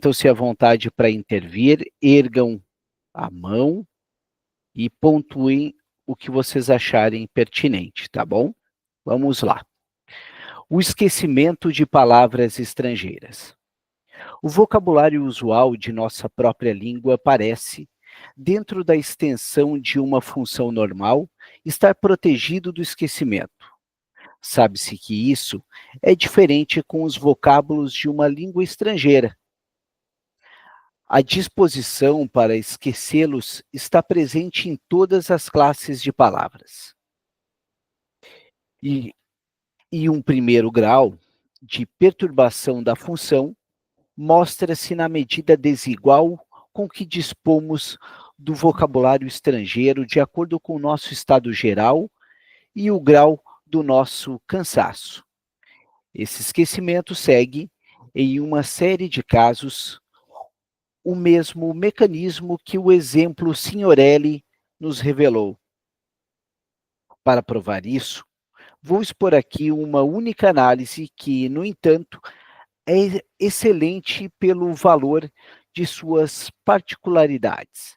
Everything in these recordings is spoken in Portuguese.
Sintam-se à vontade para intervir, ergam a mão e pontuem o que vocês acharem pertinente, tá bom? Vamos lá. O esquecimento de palavras estrangeiras. O vocabulário usual de nossa própria língua parece, dentro da extensão de uma função normal, estar protegido do esquecimento. Sabe-se que isso é diferente com os vocábulos de uma língua estrangeira. A disposição para esquecê-los está presente em todas as classes de palavras. E, um primeiro grau de perturbação da função mostra-se na medida desigual com que dispomos do vocabulário estrangeiro de acordo com o nosso estado geral e o grau do nosso cansaço. Esse esquecimento segue, em uma série de casos, o mesmo mecanismo que o exemplo Signorelli nos revelou. Para provar isso, vou expor aqui uma única análise que, no entanto, é excelente pelo valor de suas particularidades.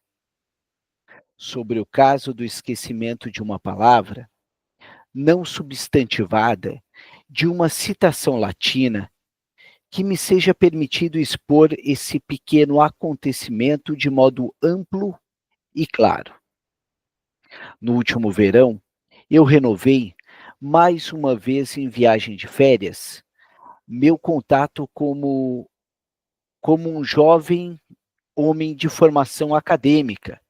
Sobre o caso do esquecimento de uma palavra, não substantivada, de uma citação latina, que me seja permitido expor esse pequeno acontecimento de modo amplo e claro. No último verão, eu renovei, mais uma vez em viagem de férias, meu contato como um jovem homem de formação acadêmica,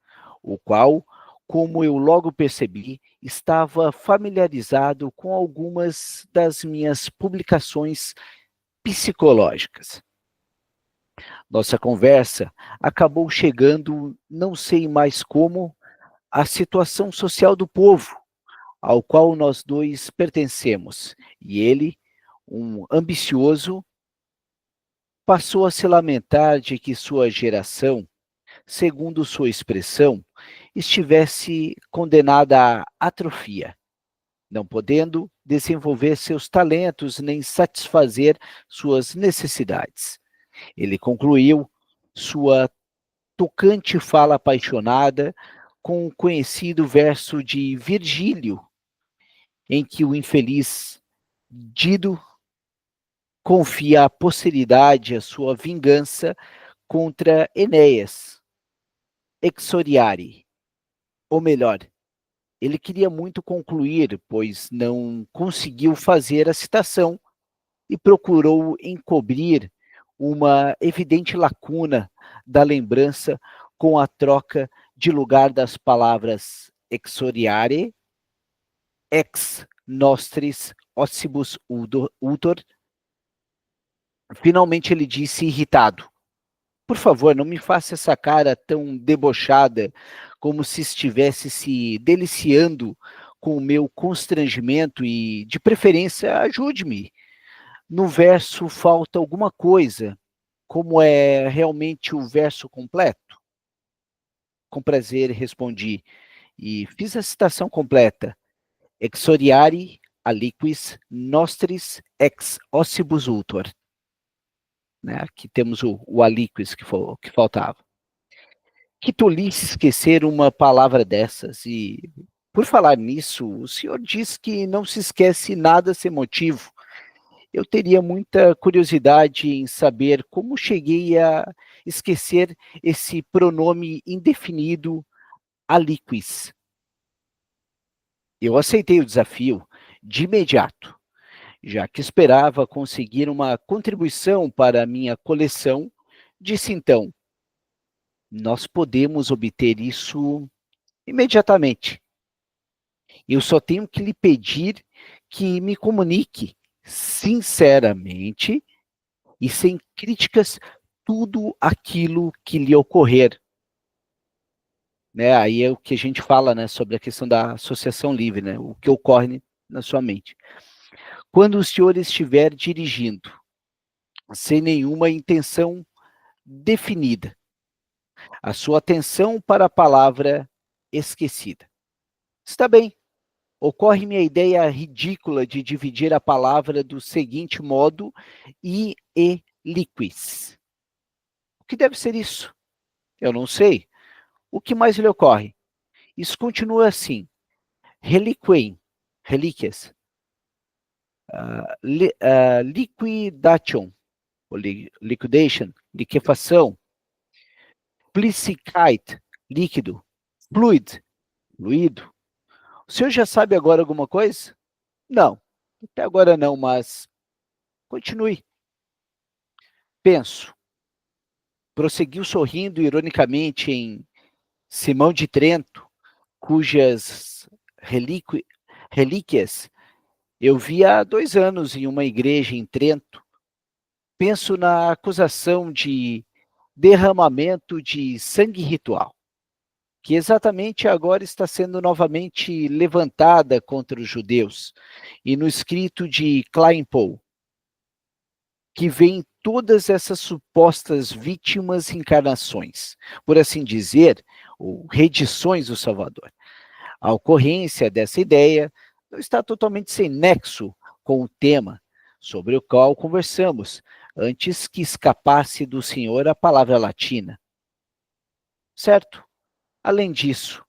o qual, como eu logo percebi, estava familiarizado com algumas das minhas publicações psicológicas. Nossa conversa acabou chegando, não sei mais como, à situação social do povo, ao qual nós dois pertencemos, e ele, um ambicioso, passou a se lamentar de que sua geração, segundo sua expressão, estivesse condenada à atrofia, não podendo desenvolver seus talentos nem satisfazer suas necessidades. Ele concluiu sua tocante fala apaixonada com o conhecido verso de Virgílio, em que o infeliz Dido confia à posteridade a sua vingança contra Enéas, exoriare. Ou melhor, ele queria muito concluir, pois não conseguiu fazer a citação e procurou encobrir uma evidente lacuna da lembrança com a troca de lugar das palavras exoriare, ex nostris ossibus utor. Finalmente ele disse irritado: por favor, não me faça essa cara tão debochada, como se estivesse se deliciando com o meu constrangimento e, de preferência, ajude-me. No verso falta alguma coisa. Como é realmente o verso completo? Com prazer respondi, e fiz a citação completa. Exoriare aliquis nostris ex ossibus ultor. Né? Aqui temos o aliquis que faltava. Que tolice esquecer uma palavra dessas. E, por falar nisso, o senhor diz que não se esquece nada sem motivo. Eu teria muita curiosidade em saber como cheguei a esquecer esse pronome indefinido aliquis. Eu aceitei o desafio de imediato, já que esperava conseguir uma contribuição para a minha coleção. Disse então: nós podemos obter isso imediatamente. Eu só tenho que lhe pedir que me comunique sinceramente e sem críticas tudo aquilo que lhe ocorrer. Né? Aí é o que a gente fala, né, sobre a questão da associação livre, né, o que ocorre na sua mente. Quando o senhor estiver dirigindo, sem nenhuma intenção definida, a sua atenção para a palavra esquecida. Está bem. Ocorre-me a ideia ridícula de dividir a palavra do seguinte modo: i e liquis. que deve ser isso? Eu não sei. O que mais lhe ocorre? Isso continua assim. Reliquem, relíquias. Liquidation, ou liquidation, liquefação. Plicite, líquido. Fluid, fluido. O senhor já sabe agora alguma coisa? Não, até agora não, mas continue. Penso. Prosseguiu sorrindo ironicamente em Simão de Trento, cujas relíquias eu vi há 2 anos em uma igreja em Trento. Penso na acusação de derramamento de sangue ritual, que exatamente agora está sendo novamente levantada contra os judeus, e no escrito de Kleinpaul, que vem todas essas supostas vítimas encarnações, por assim dizer, ou redições do Salvador. A ocorrência dessa ideia não está totalmente sem nexo com o tema sobre o qual conversamos, antes que escapasse do senhor a palavra latina. Certo? Além disso,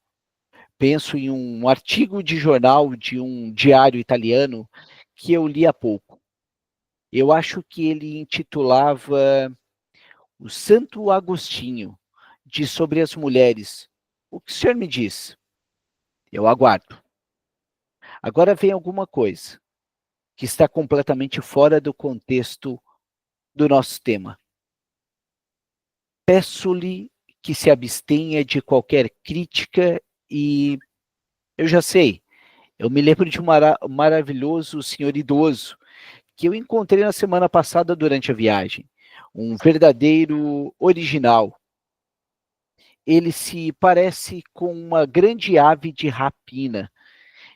penso em um artigo de jornal de um diário italiano que eu li há pouco. Eu acho que ele intitulava O Santo Agostinho, de Sobre as Mulheres. O que o senhor me diz? Eu aguardo. Agora vem alguma coisa que está completamente fora do contexto do nosso tema. Peço-lhe que se abstenha de qualquer crítica e eu já sei, eu me lembro de um maravilhoso senhor idoso que eu encontrei na semana passada durante a viagem. Um verdadeiro original. Ele se parece com uma grande ave de rapina.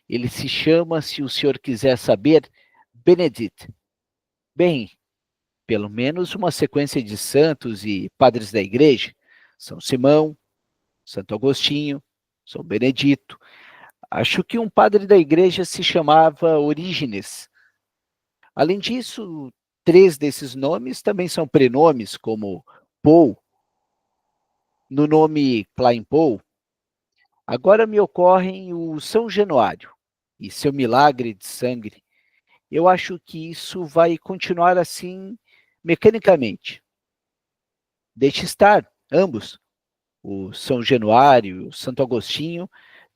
Ele se chama, se o senhor quiser saber, Benedict. Bem, pelo menos uma sequência de santos e padres da igreja. São Simão, Santo Agostinho, São Benedito. Acho que um padre da igreja se chamava Orígenes. Além disso, 3 desses nomes também são prenomes, como Paul, no nome Kleinpaul. Agora me ocorrem o São Januário e seu milagre de sangue. Eu acho que isso vai continuar assim mecanicamente. Deixe estar, ambos. O São Januário e o Santo Agostinho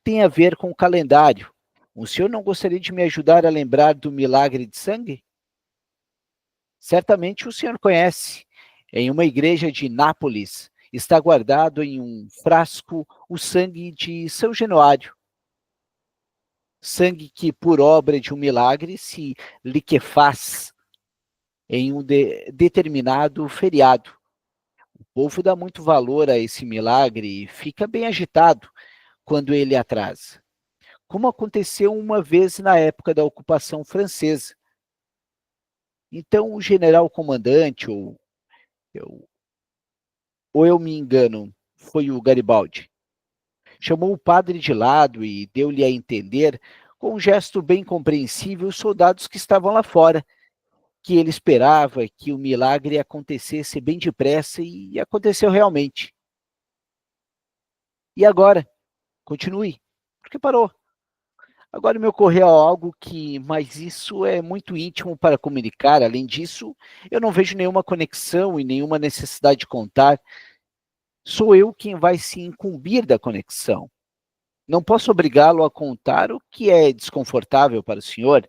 têm a ver com o calendário. O senhor não gostaria de me ajudar a lembrar do milagre de sangue? Certamente o senhor conhece. Em uma igreja de Nápoles, está guardado em um frasco o sangue de São Januário. Sangue que, por obra de um milagre, se liquefaz em um determinado feriado. O povo dá muito valor a esse milagre e fica bem agitado quando ele atrasa. Como aconteceu uma vez na época da ocupação francesa. Então, o general comandante, ou eu me engano, foi o Garibaldi, chamou o padre de lado e deu-lhe a entender, com um gesto bem compreensível, os soldados que estavam lá fora, que ele esperava que o milagre acontecesse bem depressa e aconteceu realmente. E agora? Continue. Por que parou? Agora me ocorreu algo que, mas isso é muito íntimo para comunicar. Além disso, eu não vejo nenhuma conexão e nenhuma necessidade de contar. Sou eu quem vai se incumbir da conexão. Não posso obrigá-lo a contar o que é desconfortável para o senhor,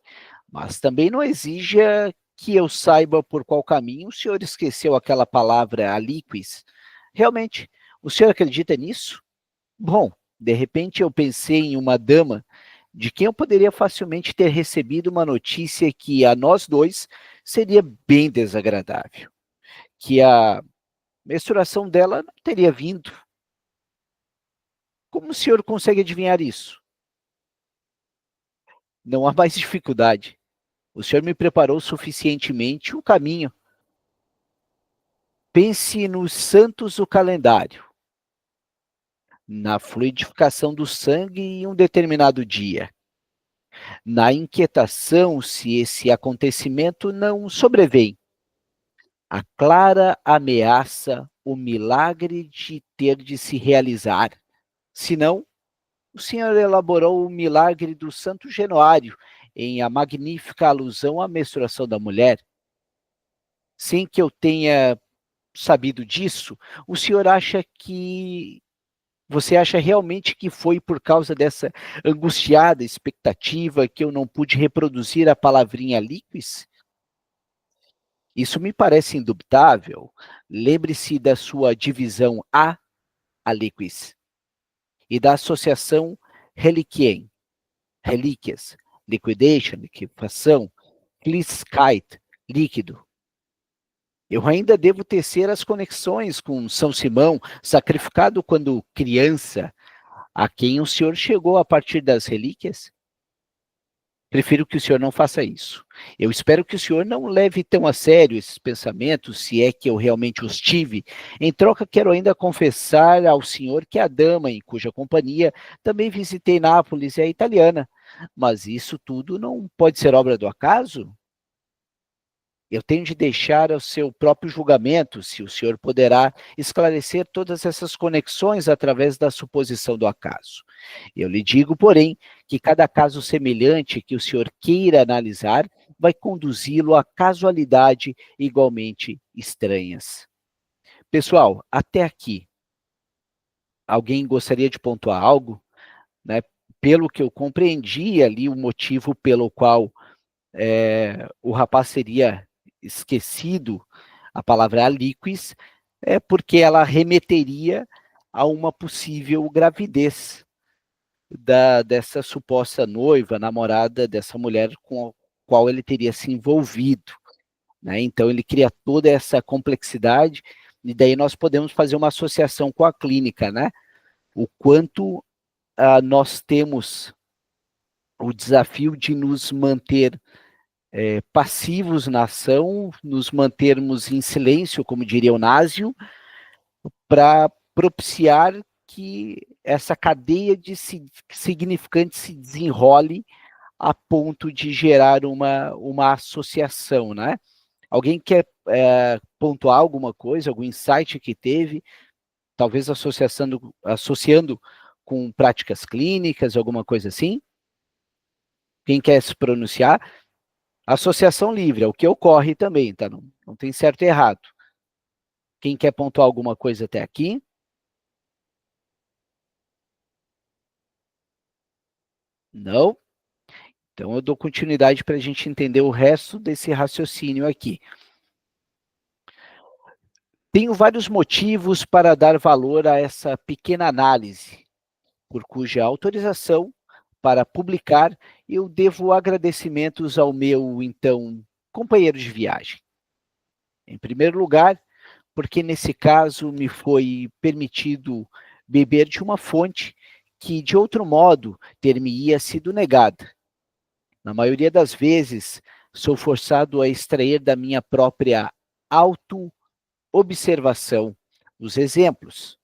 mas também não exija que eu saiba por qual caminho o senhor esqueceu aquela palavra aliquis. Realmente, o senhor acredita nisso? Bom, de repente eu pensei em uma dama de quem eu poderia facilmente ter recebido uma notícia que a nós dois seria bem desagradável, que a menstruação dela não teria vindo. Como o senhor consegue adivinhar isso? Não há mais dificuldade. O senhor me preparou suficientemente o caminho. Pense nos santos do calendário, na fluidificação do sangue em um determinado dia, na inquietação se esse acontecimento não sobrevém, a clara ameaça o milagre de ter de se realizar. Senão, o senhor elaborou o milagre do Santo Januário, em a magnífica alusão à menstruação da mulher. Sem que eu tenha sabido disso, o senhor acha que... Você acha realmente que foi por causa dessa angustiada expectativa que eu não pude reproduzir a palavrinha liquis? Isso me parece indubitável. Lembre-se da sua divisão a liquis, e da associação reliquiem, relíquias, liquidation, liquefação, Flüssigkeit, líquido. Eu ainda devo tecer as conexões com São Simão, sacrificado quando criança, a quem o senhor chegou a partir das relíquias. Prefiro que o senhor não faça isso. Eu espero que o senhor não leve tão a sério esses pensamentos, se é que eu realmente os tive. Em troca, quero ainda confessar ao senhor que a dama em cuja companhia também visitei Nápoles é italiana. Mas isso tudo não pode ser obra do acaso? Eu tenho de deixar ao seu próprio julgamento se o senhor poderá esclarecer todas essas conexões através da suposição do acaso. Eu lhe digo, porém, que cada caso semelhante que o senhor queira analisar vai conduzi-lo a casualidade igualmente estranhas. Pessoal, até aqui, alguém gostaria de pontuar algo? Né? Pelo que eu compreendi ali, o motivo pelo qual o rapaz seria esquecido a palavra liquis, é porque ela remeteria a uma possível gravidez dessa suposta noiva, namorada dessa mulher com a qual ele teria se envolvido. Né? Então ele cria toda essa complexidade, e daí nós podemos fazer uma associação com a clínica, né? O quanto nós temos o desafio de nos manter passivos na ação, nos mantermos em silêncio, como diria o Násio, para propiciar que essa cadeia de significantes se desenrole a ponto de gerar uma associação, né? Alguém quer pontuar alguma coisa, algum insight que teve, talvez associando com práticas clínicas, alguma coisa assim? Quem quer se pronunciar? Associação livre, é o que ocorre também, tá? Não tem certo e errado. Quem quer pontuar alguma coisa até aqui? Não? Então eu dou continuidade para a gente entender o resto desse raciocínio aqui. Tenho vários motivos para dar valor a essa pequena análise, por cuja autorização para publicar eu devo agradecimentos ao meu, então, companheiro de viagem. Em primeiro lugar, porque nesse caso me foi permitido beber de uma fonte que, de outro modo, ter-me-ia sido negada. Na maioria das vezes, sou forçado a extrair da minha própria auto-observação os exemplos,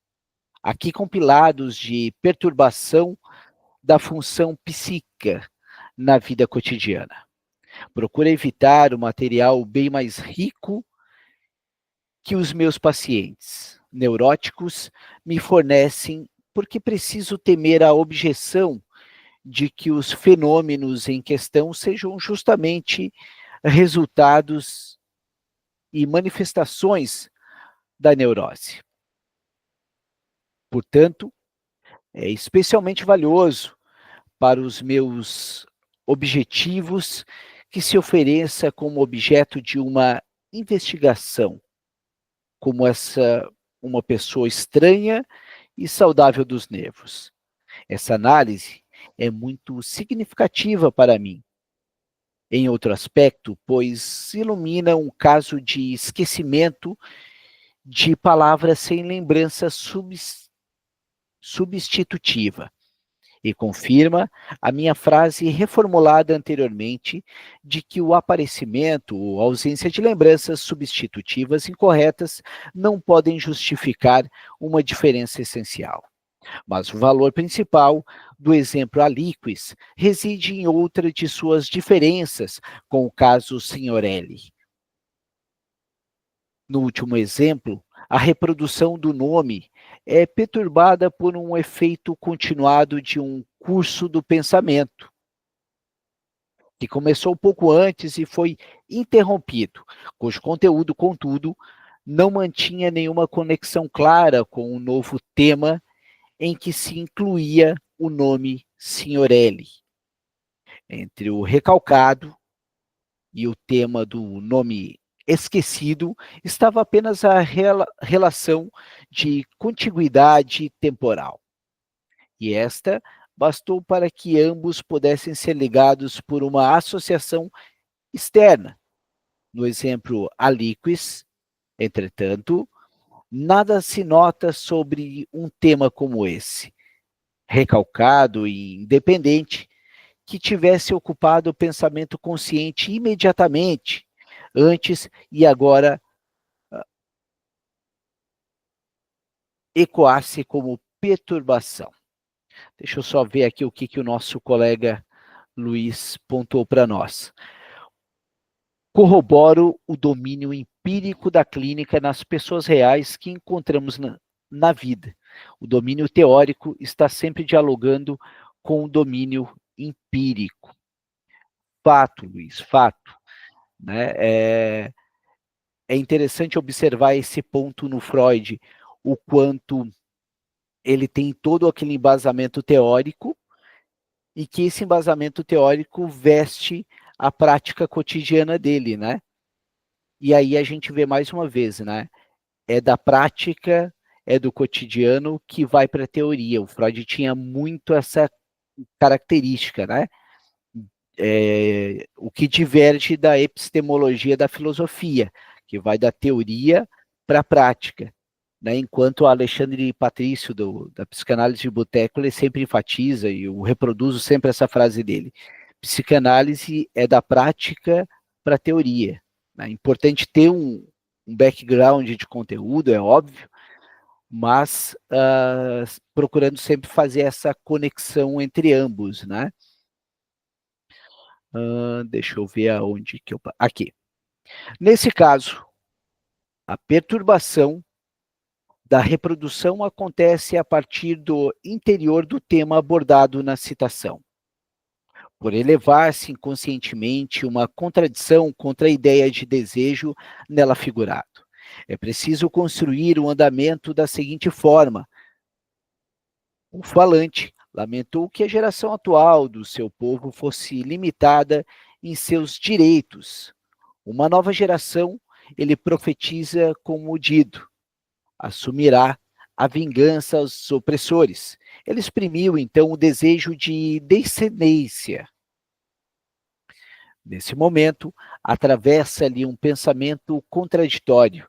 aqui compilados de perturbação da função psíquica na vida cotidiana. Procuro evitar o material bem mais rico que os meus pacientes neuróticos me fornecem, porque preciso temer a objeção de que os fenômenos em questão sejam justamente resultados e manifestações da neurose. Portanto, é especialmente valioso para os meus objetivos que se ofereça como objeto de uma investigação, como uma pessoa estranha e saudável dos nervos. Essa análise é muito significativa para mim, em outro aspecto, pois ilumina um caso de esquecimento de palavras sem lembrança substitutiva, e confirma a minha frase reformulada anteriormente de que o aparecimento ou ausência de lembranças substitutivas incorretas não podem justificar uma diferença essencial. Mas o valor principal do exemplo Aliquis reside em outra de suas diferenças com o caso Signorelli. No último exemplo, a reprodução do nome é perturbada por um efeito continuado de um curso do pensamento, que começou um pouco antes e foi interrompido, cujo conteúdo, contudo, não mantinha nenhuma conexão clara com o novo tema em que se incluía o nome Signorelli. Entre o recalcado e o tema do nome esquecido, estava apenas a relação de contiguidade temporal. E esta bastou para que ambos pudessem ser ligados por uma associação externa. No exemplo aliquis, entretanto, nada se nota sobre um tema como esse, recalcado e independente, que tivesse ocupado o pensamento consciente imediatamente, antes e agora ecoasse como perturbação. Deixa eu só ver aqui o que o nosso colega Luiz pontuou para nós. Corroboro o domínio empírico da clínica nas pessoas reais que encontramos na vida. O domínio teórico está sempre dialogando com o domínio empírico. Fato, Luiz, fato. Né? É interessante observar esse ponto no Freud, o quanto ele tem todo aquele embasamento teórico e que esse embasamento teórico veste a prática cotidiana dele, né? E aí a gente vê mais uma vez, né? É da prática, é do cotidiano que vai para a teoria. O Freud tinha muito essa característica, né? O que diverge da epistemologia da filosofia, que vai da teoria para a prática. Né? Enquanto o Alexandre Patrício, da Psicanálise de Boteco, ele sempre enfatiza, e eu reproduzo sempre essa frase dele, psicanálise é da prática para a teoria. É importante ter um background de conteúdo, é óbvio, mas procurando sempre fazer essa conexão entre ambos, né? Deixa eu ver aonde que eu... Aqui. Nesse caso, a perturbação da reprodução acontece a partir do interior do tema abordado na citação, por elevar-se inconscientemente uma contradição contra a ideia de desejo nela figurado. É preciso construir o andamento da seguinte forma. O falante lamentou que a geração atual do seu povo fosse limitada em seus direitos. Uma nova geração, ele profetiza como dito, assumirá a vingança aos opressores. Ele exprimiu, então, o desejo de descendência. Nesse momento, atravessa-lhe um pensamento contraditório.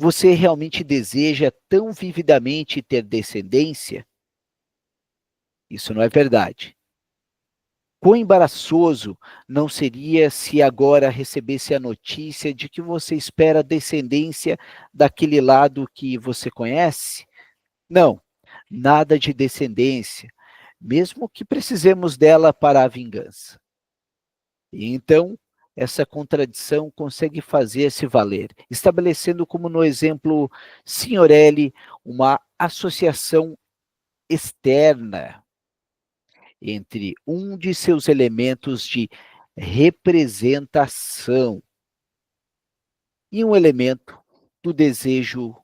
Você realmente deseja tão vividamente ter descendência? Isso não é verdade. Quão embaraçoso não seria se agora recebesse a notícia de que você espera descendência daquele lado que você conhece? Não, nada de descendência, mesmo que precisemos dela para a vingança. E então, essa contradição consegue fazer-se valer, estabelecendo como no exemplo Signorelli uma associação externa entre um de seus elementos de representação e um elemento do desejo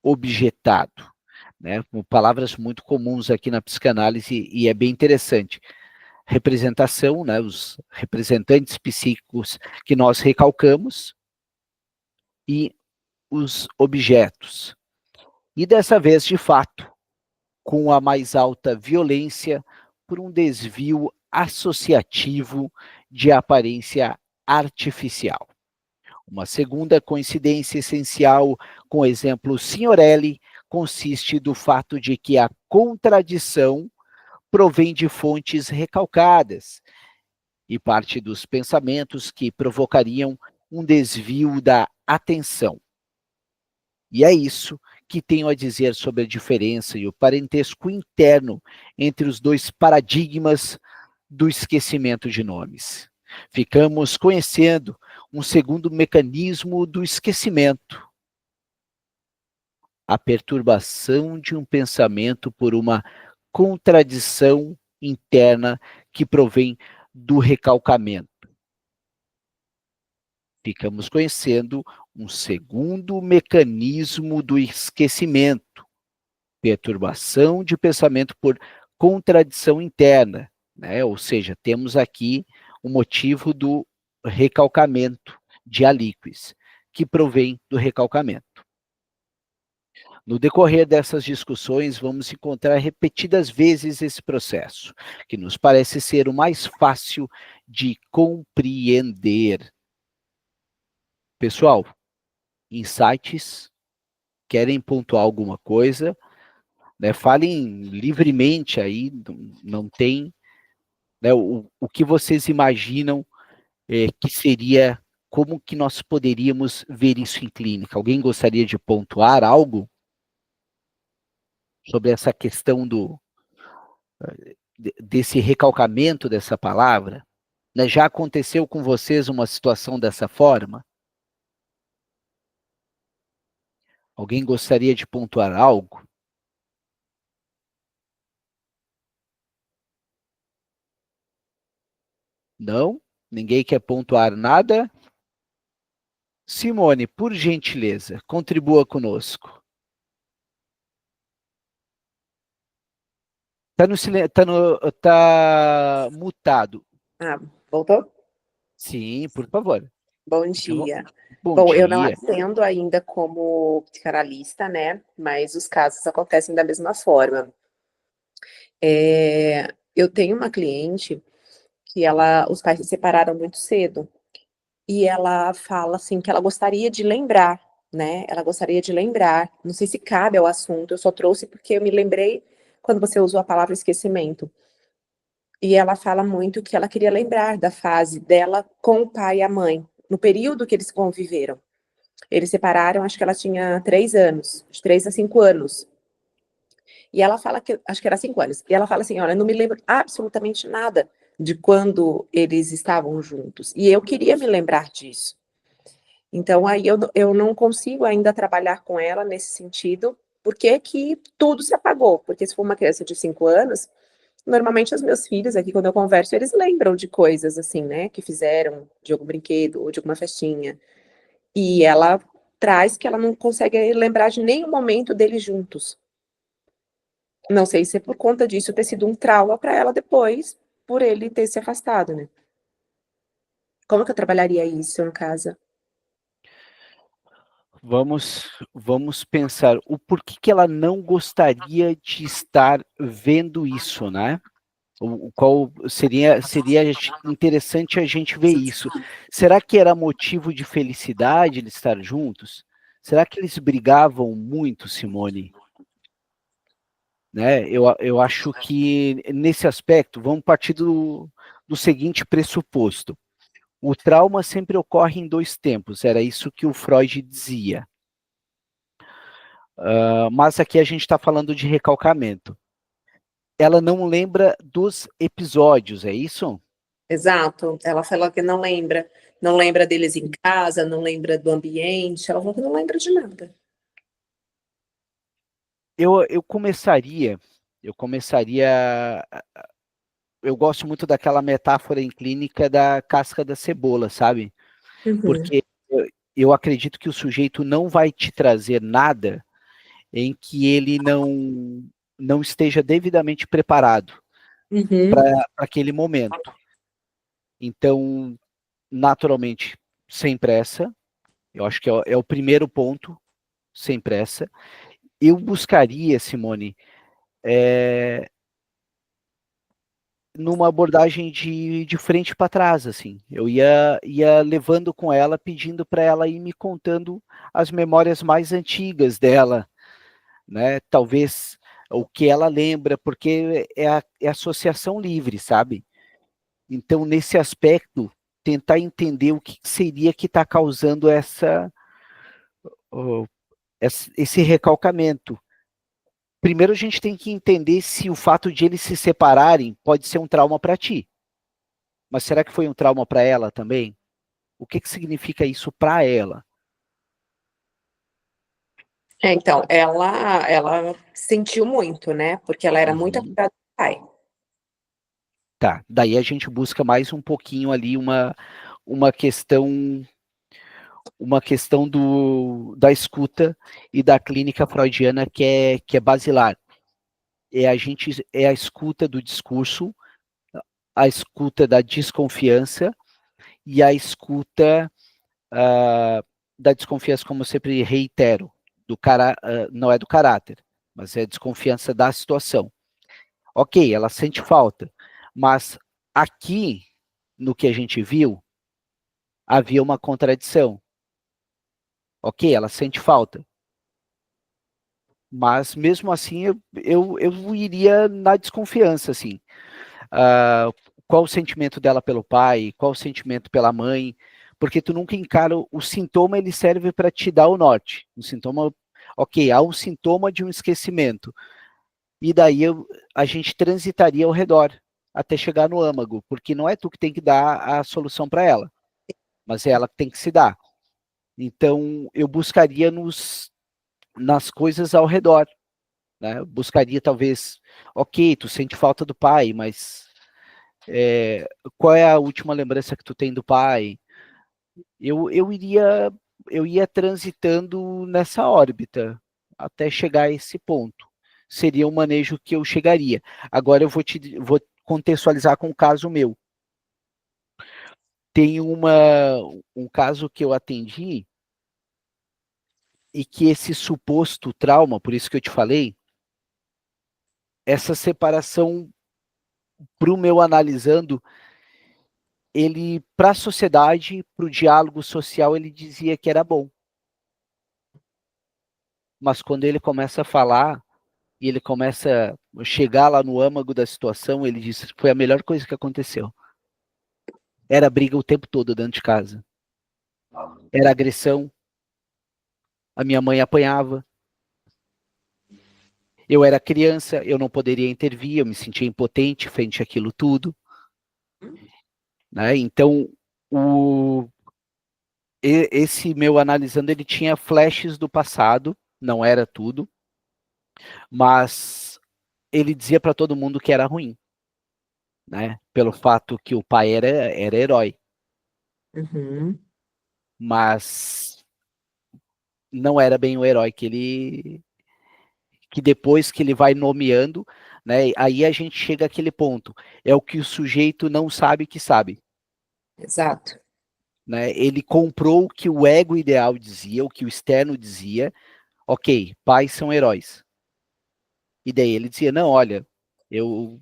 objetado, né? Com palavras muito comuns aqui na psicanálise, e é bem interessante. Representação, né? Os representantes psíquicos que nós recalcamos e os objetos. E dessa vez, de fato, com a mais alta violência, por um desvio associativo de aparência artificial. Uma segunda coincidência essencial com o exemplo Signorelli consiste do fato de que a contradição provém de fontes recalcadas e parte dos pensamentos que provocariam um desvio da atenção. E é isso que tenho a dizer sobre a diferença e o parentesco interno entre os dois paradigmas do esquecimento de nomes. Ficamos conhecendo um segundo mecanismo do esquecimento, A perturbação de um pensamento por uma contradição interna que provém do recalcamento. Ficamos conhecendo um segundo mecanismo do esquecimento, perturbação de pensamento por contradição interna, né? Ou seja, temos aqui o motivo do recalcamento de alíquis, que provém do recalcamento. No decorrer dessas discussões, vamos encontrar repetidas vezes esse processo, que nos parece ser o mais fácil de compreender. Pessoal, insights, querem pontuar alguma coisa, né? Falem livremente aí, não tem, né, o que vocês imaginam que seria, como que nós poderíamos ver isso em clínica? Alguém gostaria de pontuar algo sobre essa questão desse recalcamento dessa palavra? Né? Já aconteceu com vocês uma situação dessa forma? Alguém gostaria de pontuar algo? Não? Ninguém quer pontuar nada? Simone, por gentileza, contribua conosco. Tá mutado. Ah, voltou? Sim, por favor. Bom dia. Bom Bom, eu não dia. atendo ainda como psicanalista, né? Mas os casos acontecem da mesma forma. Eu tenho uma cliente que os pais se separaram muito cedo. E ela fala assim que ela gostaria de lembrar, né? Ela gostaria de lembrar. Não sei se cabe ao assunto, eu só trouxe porque eu me lembrei quando você usou a palavra esquecimento. E ela fala muito que ela queria lembrar da fase dela com o pai e a mãe, no período que eles conviveram. Eles separaram, acho que ela tinha 3 anos, de 3 a 5 anos. E ela fala que, acho que era 5 anos. E ela fala assim: olha, não me lembro absolutamente nada de quando eles estavam juntos. E eu queria me lembrar disso. Então, aí eu não consigo ainda trabalhar com ela nesse sentido, porque que tudo se apagou. Porque se for uma criança de 5 anos, normalmente os meus filhos aqui, quando eu converso, eles lembram de coisas assim, né, que fizeram, de algum brinquedo ou de alguma festinha. E ela traz que ela não consegue lembrar de nenhum momento deles juntos. Não sei se é por conta disso ter sido um trauma para ela depois, por ele ter se afastado, né. Como que eu trabalharia isso no caso? Vamos pensar o porquê que ela não gostaria de estar vendo isso, né? Qual seria interessante a gente ver isso. Será que era motivo de felicidade de estar juntos? Será que eles brigavam muito, Simone? Né? Eu acho que nesse aspecto, vamos partir do seguinte pressuposto. O trauma sempre ocorre em dois tempos, era isso que o Freud dizia. Mas aqui a gente está falando de recalcamento. Ela não lembra dos episódios, é isso? Exato. Ela falou que não lembra deles em casa, não lembra do ambiente, ela falou que não lembra de nada. Eu começaria, eu gosto muito daquela metáfora em clínica da casca da cebola, sabe? Uhum, Porque eu acredito que o sujeito não vai te trazer nada em que ele não esteja devidamente preparado para uhum. aquele momento. Então, naturalmente, sem pressa, eu acho que é o primeiro ponto, sem pressa. Eu buscaria, Simone, numa abordagem de frente para trás, assim. Eu ia levando com ela, pedindo para ela ir me contando as memórias mais antigas dela, né? Talvez o que ela lembra, porque é associação livre, sabe? Então, nesse aspecto, tentar entender o que seria que está causando esse recalcamento. Primeiro, a gente tem que entender se o fato de eles se separarem pode ser um trauma para ti. Mas será que foi um trauma para ela também? O que significa isso para ela? Então, ela sentiu muito, né, porque ela era muito Uhum. apegada ao pai. Tá, daí a gente busca mais um pouquinho ali uma questão uma questão da escuta e da clínica freudiana que é basilar. É a escuta do discurso, a escuta da desconfiança e a escuta da desconfiança, como eu sempre reitero, não é do caráter, mas é desconfiança da situação. Ok, ela sente falta, mas aqui, no que a gente viu, havia uma contradição. Ok, ela sente falta, mas mesmo assim eu iria na desconfiança, assim. Uh, qual o sentimento dela pelo pai, qual o sentimento pela mãe, porque tu nunca encara o sintoma, ele serve para te dar o norte. O sintoma, ok, há um sintoma de um esquecimento, e daí a gente transitaria ao redor até chegar no âmago, porque não é tu que tem que dar a solução para ela, mas é ela que tem que se dar. Então eu buscaria nas coisas ao redor, né? Eu buscaria talvez, ok, tu sente falta do pai, mas qual é a última lembrança que tu tem do pai? Eu ia transitando nessa órbita até chegar a esse ponto. Seria o manejo que eu chegaria. Agora eu vou contextualizar com o caso meu. Tem um caso que eu atendi e que esse suposto trauma, por isso que eu te falei, essa separação, para o meu analisando, ele, para a sociedade, para o diálogo social, ele dizia que era bom. Mas quando ele começa a falar, e ele começa a chegar lá no âmago da situação, ele diz que foi a melhor coisa que aconteceu. Era briga o tempo todo dentro de casa. Era agressão, a minha mãe apanhava, eu era criança, eu não poderia intervir, eu me sentia impotente frente àquilo tudo, né? Então, o, esse meu analisando, ele tinha flashes do passado, não era tudo, mas ele dizia para todo mundo que era ruim, né? Pelo fato que o pai era herói, Uhum. mas não era bem o herói que depois que ele vai nomeando, né? Aí a gente chega àquele ponto, é o que o sujeito não sabe que sabe, Exato. né? Ele comprou o que o ego ideal dizia, o que o externo dizia, ok, pais são heróis. E daí ele dizia, não, olha, eu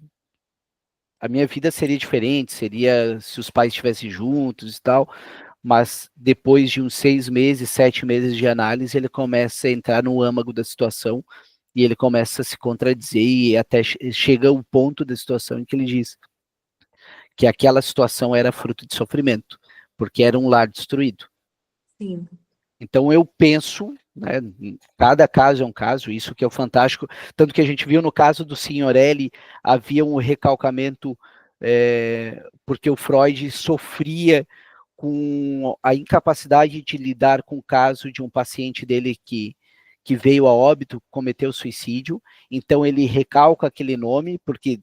a minha vida seria diferente, seria se os pais estivessem juntos e tal, mas depois de uns 6 meses, 7 meses de análise, ele começa a entrar no âmago da situação e ele começa a se contradizer e até chega o ponto da situação em que ele diz que aquela situação era fruto de sofrimento, porque era um lar destruído. Sim. Então eu penso, né, cada caso é um caso, isso que é o fantástico, tanto que a gente viu no caso do Signorelli, havia um recalcamento, porque o Freud sofria com a incapacidade de lidar com o caso de um paciente dele que veio a óbito, cometeu suicídio, então ele recalca aquele nome, porque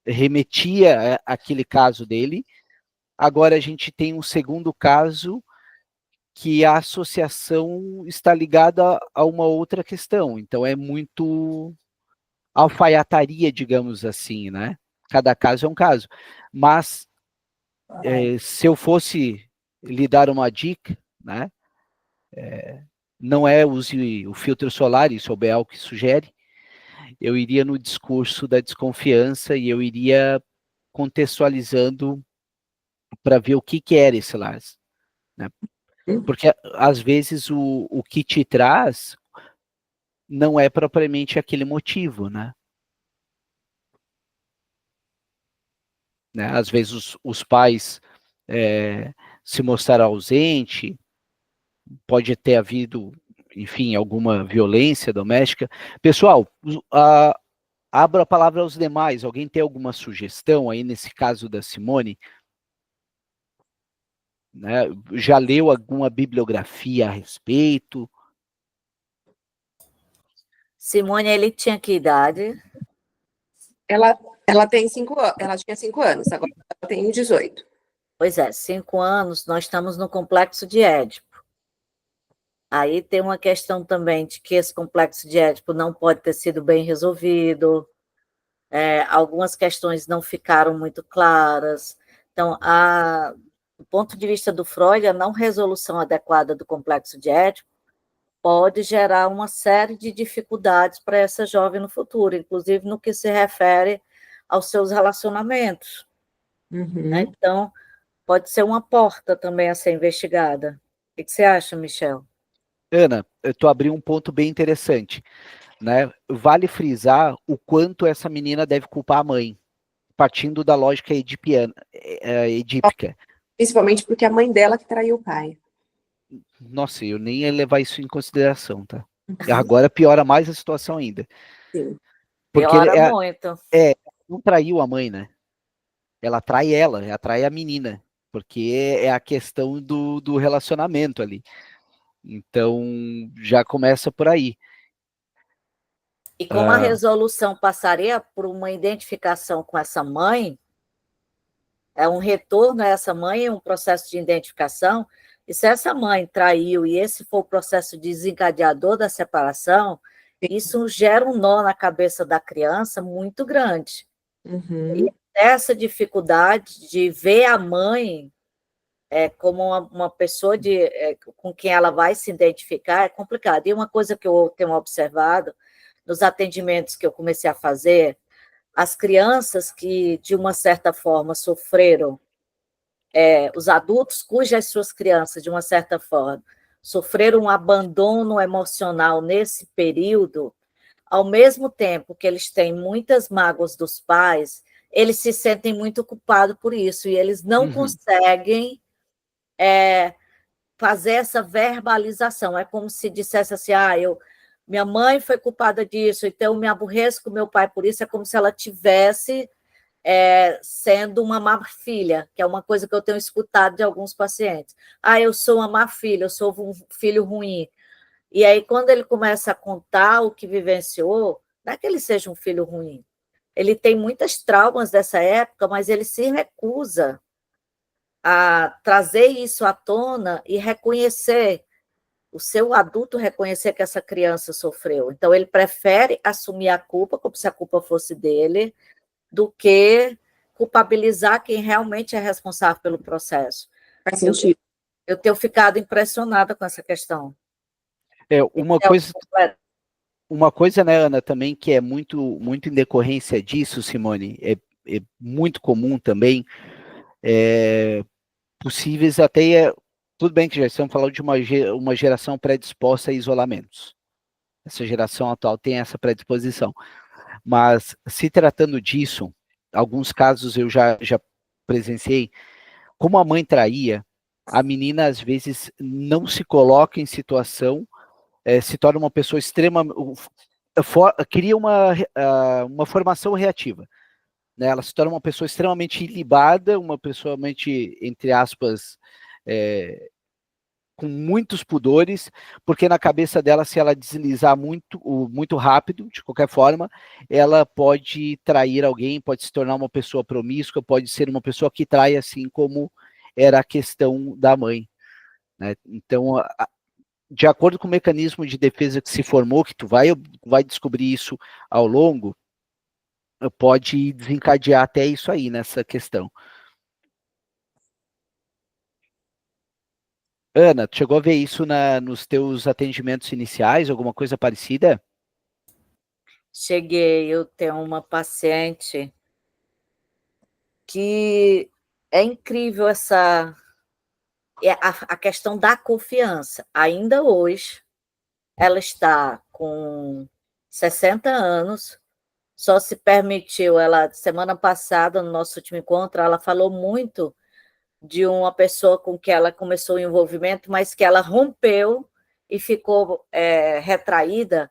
remetia àquele caso dele. Agora a gente tem um segundo caso que a associação está ligada a uma outra questão. Então é muito alfaiataria, digamos assim, né? Cada caso é um caso. Mas se eu fosse lhe dar uma dica, né? Não é use o filtro solar, isso é o BL que sugere. Eu iria no discurso da desconfiança e eu iria contextualizando para ver o que era esse Lars, né? Porque às vezes o que te traz não é propriamente aquele motivo, né? Às vezes os pais se mostraram ausentes, pode ter havido, enfim, alguma violência doméstica. Pessoal, abro a palavra aos demais. Alguém tem alguma sugestão aí nesse caso da Simone? Né? Já leu alguma bibliografia a respeito? Simone, ele tinha que idade? Ela tem 5 anos, ela tinha 5 anos, agora ela tem 18. Pois é, 5 anos, nós estamos no complexo de Édipo. Aí tem uma questão também de que esse complexo de Édipo não pode ter sido bem resolvido, algumas questões não ficaram muito claras. Então, do ponto de vista do Freud, a não resolução adequada do complexo de Édipo pode gerar uma série de dificuldades para essa jovem no futuro, inclusive no que se refere aos seus relacionamentos. Uhum. Então, pode ser uma porta também a ser investigada. O que você acha, Michel? Ana, tu abriu um ponto bem interessante, né? Vale frisar o quanto essa menina deve culpar a mãe, partindo da lógica edípica. Principalmente porque a mãe dela que traiu o pai. Nossa, eu nem ia levar isso em consideração, tá? Agora piora mais a situação ainda. Sim. Porque Piora muito. não traiu a mãe, né? Ela trai a menina, porque é a questão do relacionamento ali. Então, já começa por aí. E como a resolução passaria por uma identificação com essa mãe, é um retorno a essa mãe, um processo de identificação, e se essa mãe traiu e esse for o processo desencadeador da separação, isso gera um nó na cabeça da criança muito grande. Uhum. E essa dificuldade de ver a mãe como uma pessoa com quem ela vai se identificar é complicado. E uma coisa que eu tenho observado nos atendimentos que eu comecei a fazer, as crianças que, de uma certa forma, sofreram, os adultos cujas suas crianças, de uma certa forma, sofreram um abandono emocional nesse período, ao mesmo tempo que eles têm muitas mágoas dos pais, eles se sentem muito culpados por isso, e eles não conseguem fazer essa verbalização. É como se dissesse assim, minha mãe foi culpada disso, então eu me aborreço com meu pai por isso, é como se ela tivesse sendo uma má filha, que é uma coisa que eu tenho escutado de alguns pacientes. Eu sou uma má filha, eu sou um filho ruim. E aí, quando ele começa a contar o que vivenciou, não é que ele seja um filho ruim. Ele tem muitas traumas dessa época, mas ele se recusa a trazer isso à tona e reconhecer, o seu adulto reconhecer que essa criança sofreu. Então, ele prefere assumir a culpa, como se a culpa fosse dele, do que culpabilizar quem realmente é responsável pelo processo. Faz sentido. Eu tenho ficado impressionada com essa questão. Uma coisa, né, Ana, também que é muito, muito em decorrência disso, Simone, é muito comum também, possíveis até, tudo bem que já estamos falando de uma geração predisposta a isolamentos. Essa geração atual tem essa predisposição. Mas, se tratando disso, alguns casos eu já presenciei, como a mãe traía, a menina, às vezes, não se coloca em situação, se torna uma pessoa cria uma formação reativa. Né? Ela se torna uma pessoa extremamente ilibada, uma pessoa, entre aspas, com muitos pudores, porque na cabeça dela, se ela deslizar muito rápido, de qualquer forma, ela pode trair alguém, pode se tornar uma pessoa promíscua, pode ser uma pessoa que trai, assim como era a questão da mãe. Né? Então, de acordo com o mecanismo de defesa que se formou, que tu vai descobrir isso ao longo, pode desencadear até isso aí, nessa questão. Ana, tu chegou a ver isso nos teus atendimentos iniciais, alguma coisa parecida? Cheguei, eu tenho uma paciente que é incrível a questão da confiança. Ainda hoje, ela está com 60 anos, só se permitiu, semana passada, no nosso último encontro, ela falou muito de uma pessoa com que ela começou o envolvimento, mas que ela rompeu e ficou retraída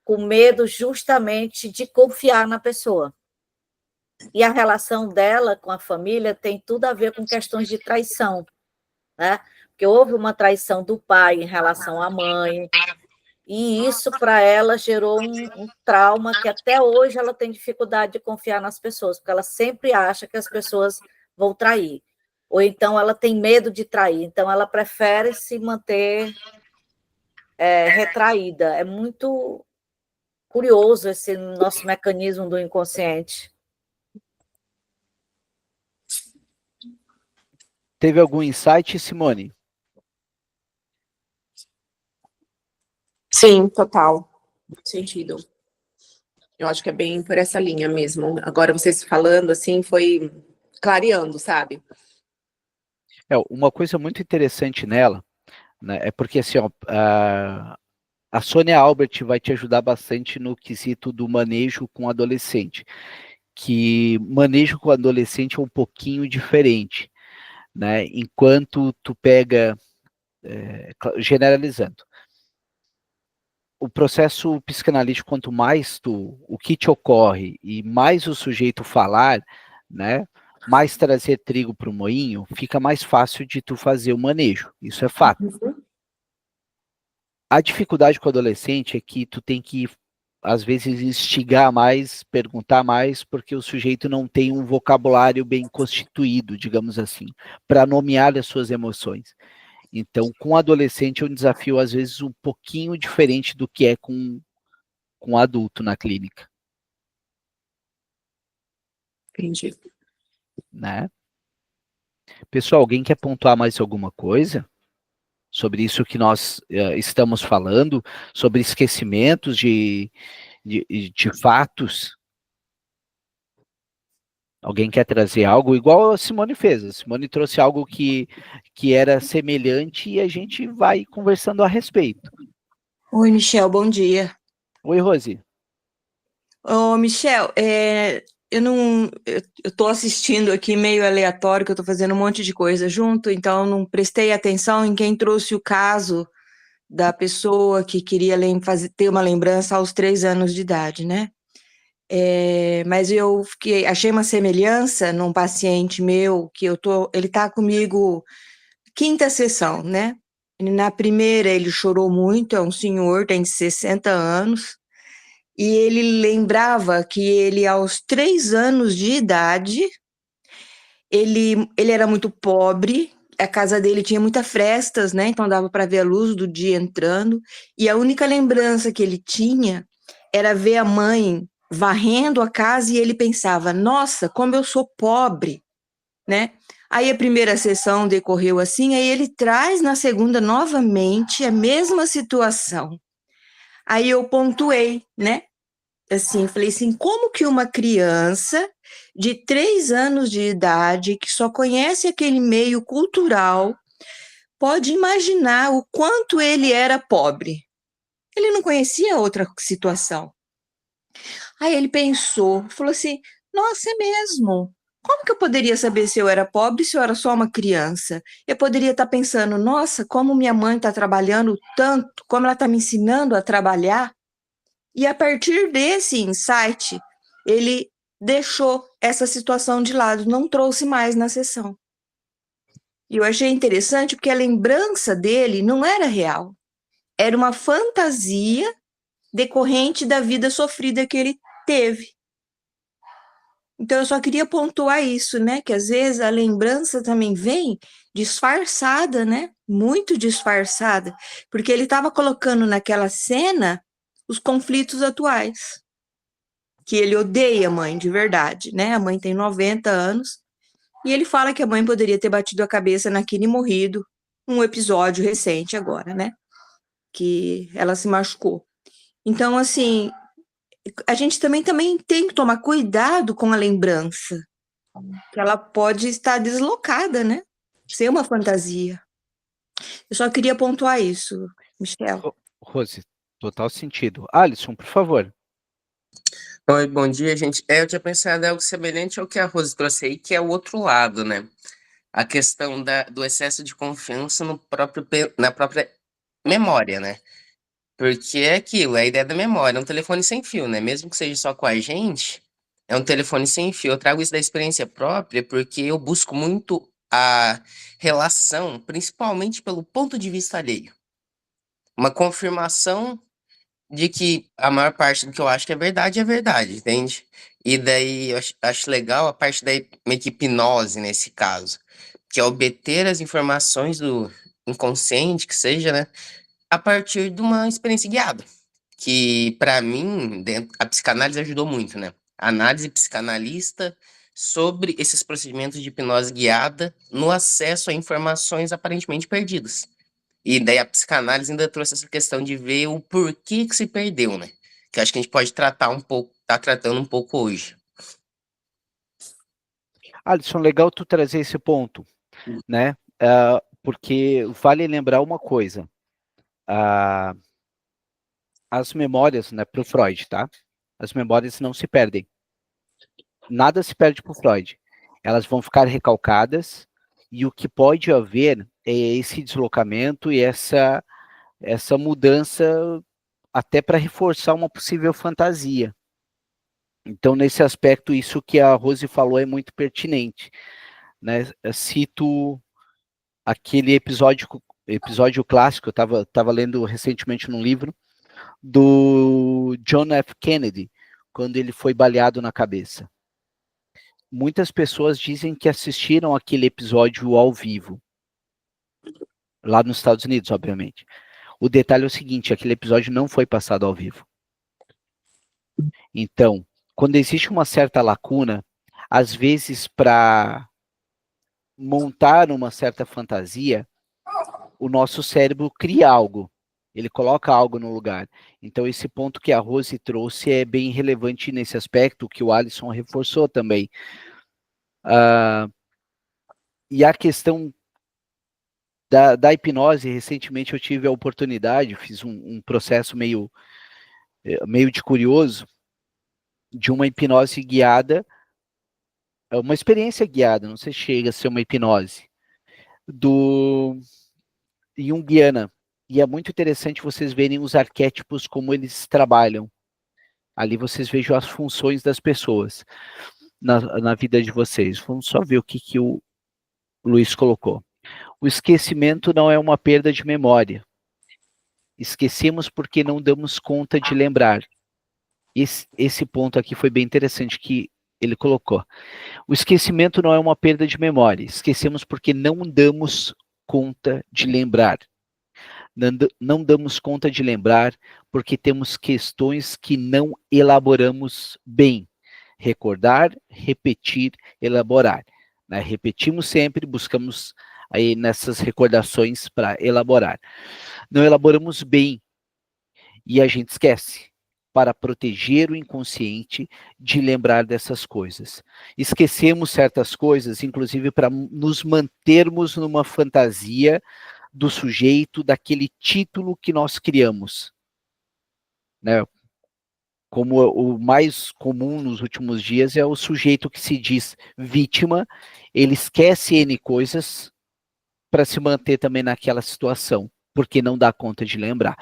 com medo justamente de confiar na pessoa. E a relação dela com a família tem tudo a ver com questões de traição, né? Porque houve uma traição do pai em relação à mãe, E isso, para ela, gerou um trauma que até hoje ela tem dificuldade de confiar nas pessoas, porque ela sempre acha que as pessoas vão trair. Ou então ela tem medo de trair, então ela prefere se manter retraída. É muito curioso esse nosso mecanismo do inconsciente. Teve algum insight, Simone? Sim, total. Muito sentido. Eu acho que é bem por essa linha mesmo. Agora, vocês falando assim, foi clareando, sabe? Uma coisa muito interessante nela, né, é porque assim, ó, a Sônia Albert vai te ajudar bastante no quesito do manejo com adolescente, que manejo com adolescente é um pouquinho diferente, né? Enquanto tu pega, generalizando, o processo psicanalítico, quanto mais o que te ocorre e mais o sujeito falar, né, mais trazer trigo para o moinho, fica mais fácil de tu fazer o manejo. Isso é fato. A dificuldade com o adolescente é que tu tem que, às vezes, instigar mais, perguntar mais, porque o sujeito não tem um vocabulário bem constituído, digamos assim, para nomear as suas emoções. Então, com o adolescente é um desafio, às vezes, um pouquinho diferente do que é com adulto na clínica. Entendi. Né? Pessoal, alguém quer pontuar mais alguma coisa sobre isso que nós estamos falando, sobre esquecimentos de fatos? Alguém quer trazer algo igual a Simone fez? A Simone trouxe algo que era semelhante e a gente vai conversando a respeito. Oi, Michel, bom dia. Oi, Rosi. Ô, Michel, eu tô assistindo aqui meio aleatório, que eu tô fazendo um monte de coisa junto, então não prestei atenção em quem trouxe o caso da pessoa que queria ter uma lembrança aos 3 anos de idade, né? Mas achei uma semelhança num paciente meu, ele tá comigo quinta sessão, né? Na primeira ele chorou muito, é um senhor, tem 60 anos, e ele lembrava que ele, aos 3 anos de idade, ele era muito pobre, a casa dele tinha muitas frestas, né? Então dava para ver a luz do dia entrando, e a única lembrança que ele tinha era ver a mãe varrendo a casa, e ele pensava: nossa, como eu sou pobre, né? Aí a primeira sessão decorreu assim, aí ele traz na segunda novamente a mesma situação. Aí eu pontuei, né? Assim, falei assim, como que uma criança de 3 anos de idade, que só conhece aquele meio cultural, pode imaginar o quanto ele era pobre? Ele não conhecia outra situação. Aí ele pensou, falou assim, nossa, é mesmo. Como que eu poderia saber se eu era pobre, se eu era só uma criança? Eu poderia estar pensando, nossa, como minha mãe está trabalhando tanto, como ela está me ensinando a trabalhar. E a partir desse insight, ele deixou essa situação de lado, não trouxe mais na sessão. E eu achei interessante porque a lembrança dele não era real, era uma fantasia decorrente da vida sofrida que ele teve. Então eu só queria pontuar isso, né, que às vezes a lembrança também vem disfarçada, né, muito disfarçada, porque ele estava colocando naquela cena os conflitos atuais, que ele odeia a mãe de verdade, né, a mãe tem 90 anos, e ele fala que a mãe poderia ter batido a cabeça naquele e morrido, um episódio recente agora, né, que ela se machucou. Então, assim, a gente também tem que tomar cuidado com a lembrança, que ela pode estar deslocada, né? Ser uma fantasia. Eu só queria pontuar isso, Michel. Rose, total sentido. Alisson, por favor. Oi, bom dia, gente. Eu tinha pensado em algo semelhante ao que a Rose trouxe aí, que é o outro lado, né? A questão do excesso de confiança na própria memória, né? Porque é aquilo, é a ideia da memória, é um telefone sem fio, né? Mesmo que seja só com a gente, é um telefone sem fio. Eu trago isso da experiência própria porque eu busco muito a relação, principalmente pelo ponto de vista alheio. Uma confirmação de que a maior parte do que eu acho que é verdade, entende? E daí eu acho legal a parte da meio que hipnose nesse caso, que é obter as informações do inconsciente, que seja, né, a partir de uma experiência guiada. Que para mim, a psicanálise ajudou muito, né? A análise psicanalista sobre esses procedimentos de hipnose guiada no acesso a informações aparentemente perdidas. E daí a psicanálise ainda trouxe essa questão de ver o porquê que se perdeu, né? Que eu acho que a gente pode tratar um pouco, tá tratando um pouco hoje. Alisson, legal tu trazer esse ponto, né? Porque vale lembrar uma coisa. As memórias, né, para o Freud, tá? As memórias não se perdem. Nada se perde para o Freud. Elas vão ficar recalcadas e o que pode haver é esse deslocamento e essa mudança até para reforçar uma possível fantasia. Então, nesse aspecto, isso que a Rose falou é muito pertinente, né? Eu cito aquele episódio clássico, eu estava lendo recentemente num livro, do John F. Kennedy, quando ele foi baleado na cabeça. Muitas pessoas dizem que assistiram aquele episódio ao vivo, lá nos Estados Unidos, obviamente. O detalhe é o seguinte, aquele episódio não foi passado ao vivo. Então, quando existe uma certa lacuna, às vezes para montar uma certa fantasia, o nosso cérebro cria algo, ele coloca algo no lugar. Então, esse ponto que a Rose trouxe é bem relevante nesse aspecto, que o Alisson reforçou também. E a questão da hipnose, recentemente eu tive a oportunidade, fiz um processo meio de curioso, de uma hipnose guiada, uma experiência guiada, não sei se chega a ser uma hipnose, do Jungiana. E é muito interessante vocês verem os arquétipos, como eles trabalham. Ali vocês vejam as funções das pessoas na vida de vocês. Vamos só ver o que o Luiz colocou. O esquecimento não é uma perda de memória. Esquecemos porque não damos conta de lembrar. Esse ponto aqui foi bem interessante que ele colocou. O esquecimento não é uma perda de memória. Esquecemos porque não damos conta de lembrar. Não damos conta de lembrar porque temos questões que não elaboramos bem. Recordar, repetir, elaborar. Né? Repetimos sempre, buscamos aí nessas recordações para elaborar. Não elaboramos bem e a gente esquece, para proteger o inconsciente de lembrar dessas coisas. Esquecemos certas coisas, inclusive para nos mantermos numa fantasia do sujeito, daquele título que nós criamos. Né? Como o mais comum nos últimos dias é o sujeito que se diz vítima, ele esquece N coisas para se manter também naquela situação, porque não dá conta de lembrar.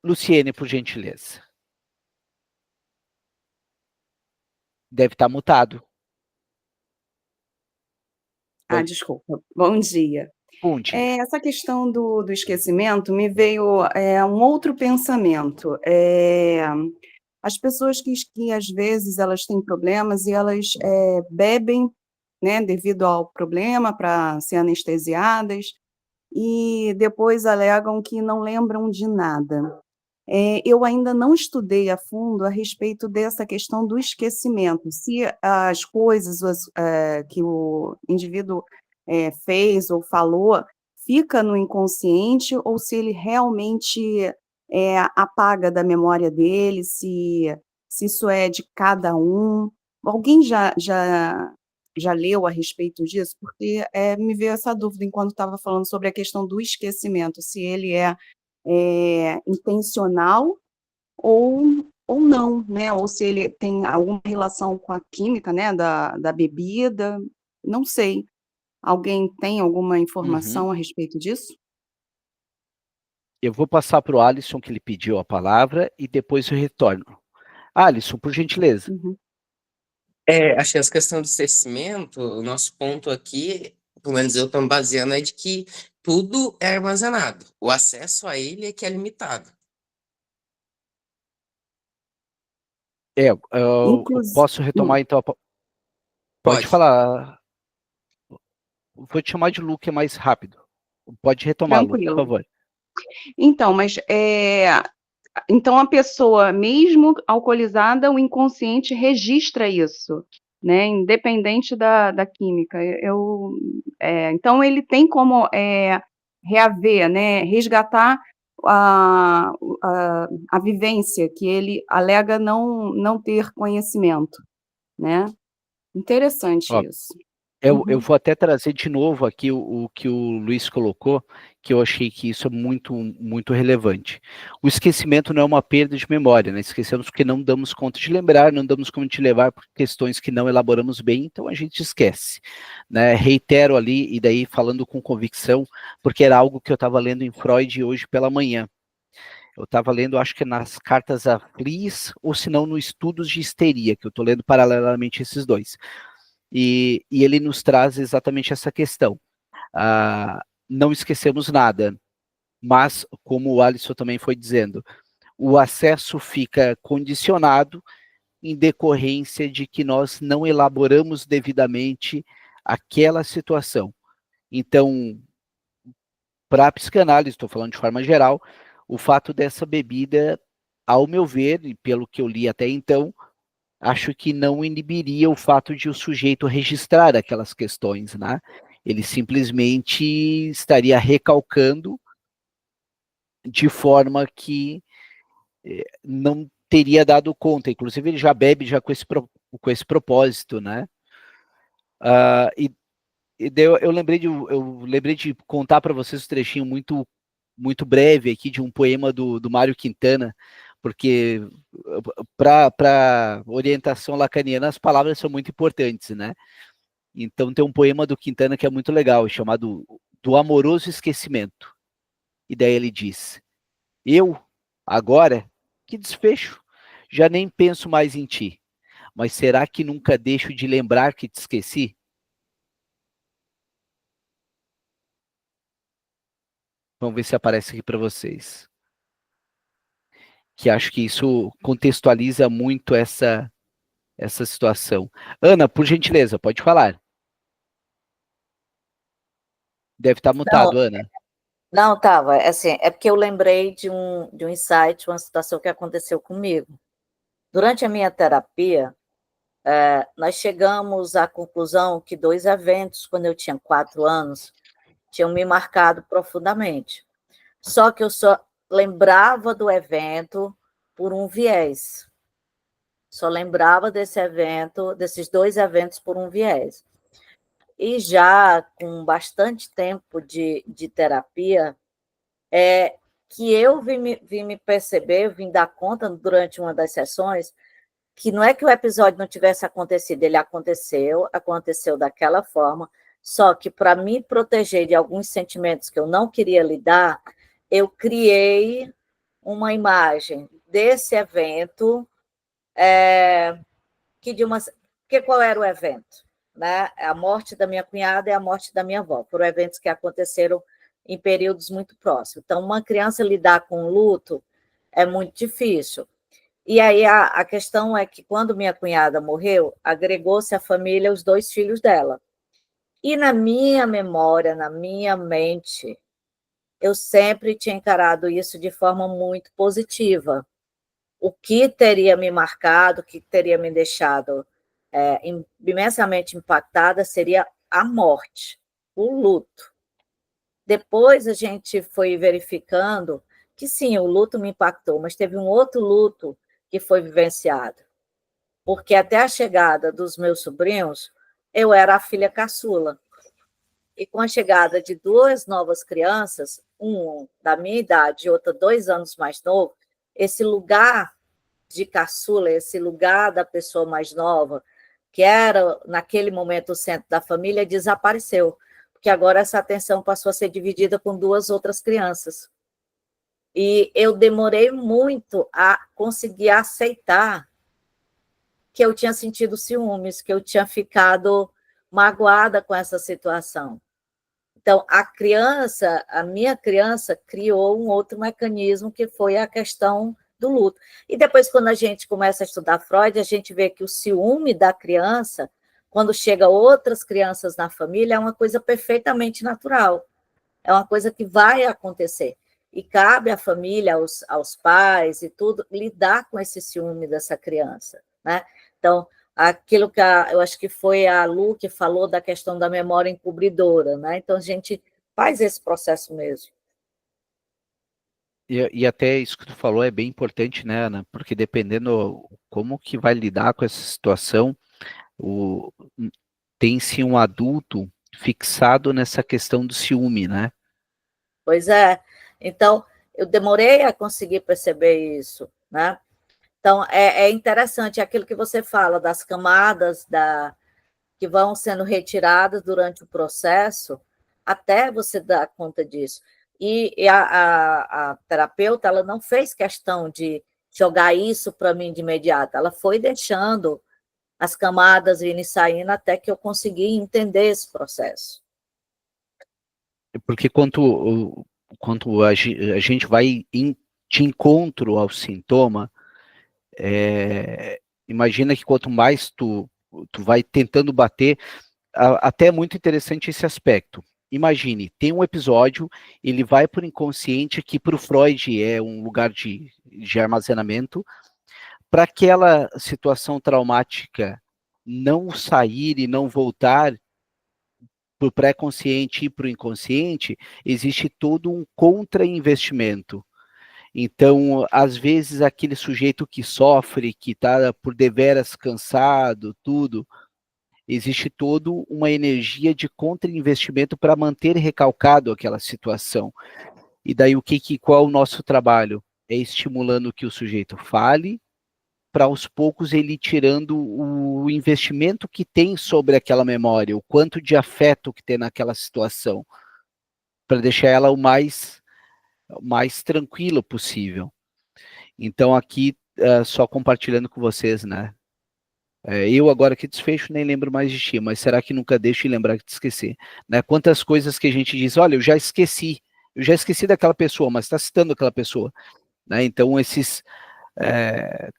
Luciene, por gentileza. Deve estar mutado. Desculpa. Bom dia. Bom dia. Essa questão do esquecimento me veio um outro pensamento. As pessoas que às vezes elas têm problemas e elas bebem, né, devido ao problema, para ser anestesiadas, e depois alegam que não lembram de nada. Eu ainda não estudei a fundo a respeito dessa questão do esquecimento, se as coisas que o indivíduo fez ou falou fica no inconsciente ou se ele realmente apaga da memória dele, se isso é de cada um. Alguém já leu a respeito disso? Porque me veio essa dúvida enquanto estava falando sobre a questão do esquecimento, se ele é intencional ou não, né? Ou se ele tem alguma relação com a química, né, da bebida, não sei. Alguém tem alguma informação a respeito disso? Eu vou passar para o Alisson, que ele pediu a palavra, e depois eu retorno. Alisson, por gentileza. Acho que essa questão do esquecimento, o nosso ponto aqui pelo menos eu estou me baseando, é de que tudo é armazenado. O acesso a ele é que é limitado. Eu Inclusive, posso retomar, então? Pode Pode. falar. Vou te chamar de Lu, que é mais rápido. Pode retomar, Lu, por tranquilo. favor. Então, mas então a pessoa, mesmo alcoolizada, o inconsciente registra isso, né? Independente da química. Então ele tem como reaver, né? Resgatar a vivência que ele alega não ter conhecimento, né? Interessante Ó, isso. eu vou até trazer de novo aqui o que o Luiz colocou, que eu achei que isso é muito, muito relevante. O esquecimento não é uma perda de memória, né? Esquecemos porque não damos conta de lembrar, não damos conta de levar por questões que não elaboramos bem, então a gente esquece, né? Reitero ali, e daí falando com convicção, porque era algo que eu estava lendo em Freud hoje pela manhã. Eu estava lendo, acho que nas cartas a Flies, ou se não, no Estudos de Histeria, que eu estou lendo paralelamente esses dois. E ele nos traz exatamente essa questão. Não esquecemos nada, mas, como o Alisson também foi dizendo, o acesso fica condicionado em decorrência de que nós não elaboramos devidamente aquela situação. Então, para a psicanálise, estou falando de forma geral, o fato dessa bebida, ao meu ver, e pelo que eu li até então, acho que não inibiria o fato de o sujeito registrar aquelas questões, né? Ele simplesmente estaria recalcando de forma que não teria dado conta. Inclusive, ele já bebe já com esse propósito, né? E daí eu lembrei de contar para vocês um trechinho muito, muito breve aqui de um poema do Mário Quintana, porque para orientação lacaniana as palavras são muito importantes, né? Então tem um poema do Quintana que é muito legal, chamado Do Amoroso Esquecimento. E daí ele diz: eu, agora, que desfecho, já nem penso mais em ti, mas será que nunca deixo de lembrar que te esqueci? Vamos ver se aparece aqui para vocês. Que acho que isso contextualiza muito essa situação. Ana, por gentileza, pode falar. Deve estar Não, mutado, Ana. não, estava. Assim, é porque eu lembrei de um insight, uma situação que aconteceu comigo. Durante a minha terapia, nós chegamos à conclusão que 2 eventos, quando eu tinha 4 anos, tinham me marcado profundamente. Só que eu só lembrava do evento por um viés. Só lembrava desse evento, desses 2 eventos por um viés. E já com bastante tempo de terapia, que eu vim me perceber, vim dar conta durante uma das sessões, que não é que o episódio não tivesse acontecido, ele aconteceu daquela forma, só que para me proteger de alguns sentimentos que eu não queria lidar, eu criei uma imagem desse evento, porque qual era o evento? Né? A morte da minha cunhada e a morte da minha avó, foram eventos que aconteceram em períodos muito próximos. Então, uma criança lidar com o luto é muito difícil. E aí a questão é que quando minha cunhada morreu, agregou-se à família os 2 filhos dela. E na minha memória, na minha mente, eu sempre tinha encarado isso de forma muito positiva. O que teria me marcado, o que teria me deixado imensamente impactada seria a morte, o luto. Depois a gente foi verificando que sim, o luto me impactou, mas teve um outro luto que foi vivenciado. Porque até a chegada dos meus sobrinhos, eu era a filha caçula. E com a chegada de 2 novas crianças, um da minha idade e outra 2 anos mais novo, esse lugar de caçula, esse lugar da pessoa mais nova, que era naquele momento o centro da família, desapareceu, porque agora essa atenção passou a ser dividida com 2 outras crianças. E eu demorei muito a conseguir aceitar que eu tinha sentido ciúmes, que eu tinha ficado magoada com essa situação. Então, a minha criança criou um outro mecanismo que foi a questão do luto. E depois, quando a gente começa a estudar Freud, a gente vê que o ciúme da criança, quando chega outras crianças na família, é uma coisa perfeitamente natural. É uma coisa que vai acontecer. E cabe à família, aos pais e tudo, lidar com esse ciúme dessa criança, né? Então, aquilo que eu acho que foi a Lu que falou da questão da memória encobridora, né? Então, a gente faz esse processo mesmo. E até isso que tu falou é bem importante, né, Ana? Porque dependendo como que vai lidar com essa situação, tem-se um adulto fixado nessa questão do ciúme, né? Pois é. Então, eu demorei a conseguir perceber isso, né? Então, é interessante aquilo que você fala das camadas que vão sendo retiradas durante o processo, até você dar conta disso. E a terapeuta, ela não fez questão de jogar isso para mim de imediato, ela foi deixando as camadas irem saindo até que eu consegui entender esse processo. Porque quanto a gente vai de encontro ao sintoma, imagina que quanto mais tu vai tentando bater, até é muito interessante esse aspecto. Imagine, tem um episódio, ele vai para o inconsciente, que para o Freud é um lugar de armazenamento, para aquela situação traumática não sair e não voltar para o pré-consciente e para o inconsciente, existe todo um contra-investimento. Então, às vezes, aquele sujeito que sofre, que está por deveras cansado, tudo, existe toda uma energia de contra-investimento para manter recalcado aquela situação. E daí, qual é o nosso trabalho? É estimulando que o sujeito fale, para aos poucos ele tirando o investimento que tem sobre aquela memória, o quanto de afeto que tem naquela situação, para deixar ela o mais tranquilo possível. Então aqui, só compartilhando com vocês, né? Eu agora que desfecho nem lembro mais de ti, mas será que nunca deixo de lembrar que te esquecer? Né? Quantas coisas que a gente diz, olha, eu já esqueci daquela pessoa, mas está citando aquela pessoa. Né? Então esses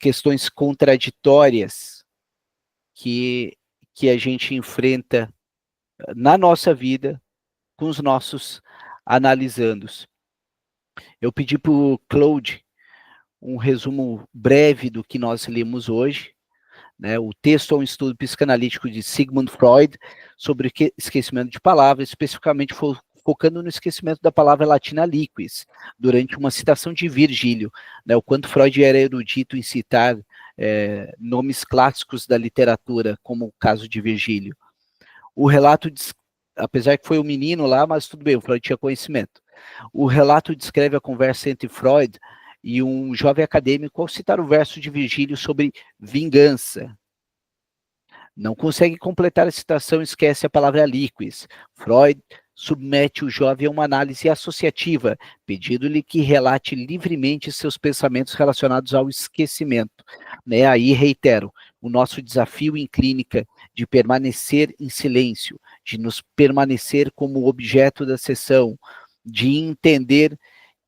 questões contraditórias que a gente enfrenta na nossa vida com os nossos analisandos. Eu pedi para o Claude um resumo breve do que nós lemos hoje. Né? O texto é um estudo psicanalítico de Sigmund Freud sobre o esquecimento de palavras, especificamente focando no esquecimento da palavra latina liquis, durante uma citação de Virgílio, né? O quanto Freud era erudito em citar nomes clássicos da literatura, como o caso de Virgílio. O relato, apesar que foi um menino lá, mas tudo bem, o Freud tinha conhecimento. O relato descreve a conversa entre Freud e um jovem acadêmico ao citar o verso de Virgílio sobre vingança. Não consegue completar a citação, esquece a palavra liquis. Freud submete o jovem a uma análise associativa, pedindo-lhe que relate livremente seus pensamentos relacionados ao esquecimento. Né? Aí, reitero, o nosso desafio em clínica de permanecer em silêncio, de nos permanecer como objeto da sessão, de entender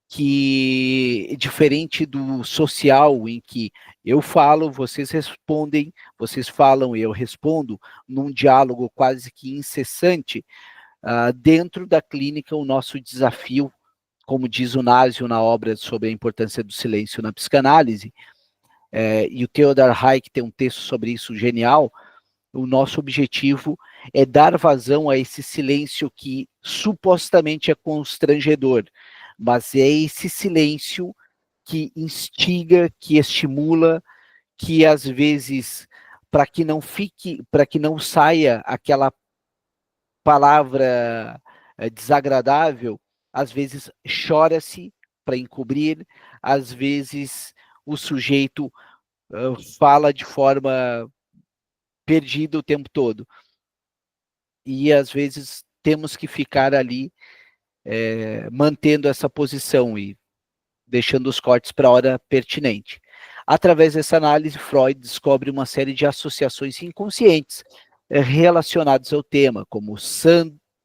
que, diferente do social, em que eu falo, vocês respondem, vocês falam e eu respondo, num diálogo quase que incessante, dentro da clínica, o nosso desafio, como diz o Násio na obra sobre a importância do silêncio na psicanálise, e o Theodor Hayek tem um texto sobre isso genial, o nosso objetivo é dar vazão a esse silêncio que supostamente é constrangedor, mas é esse silêncio que instiga, que estimula, que às vezes, para que não saia aquela palavra desagradável, às vezes chora-se para encobrir, às vezes o sujeito fala de forma perdida o tempo todo. E às vezes temos que ficar ali mantendo essa posição e deixando os cortes para a hora pertinente. Através dessa análise, Freud descobre uma série de associações inconscientes relacionadas ao tema, como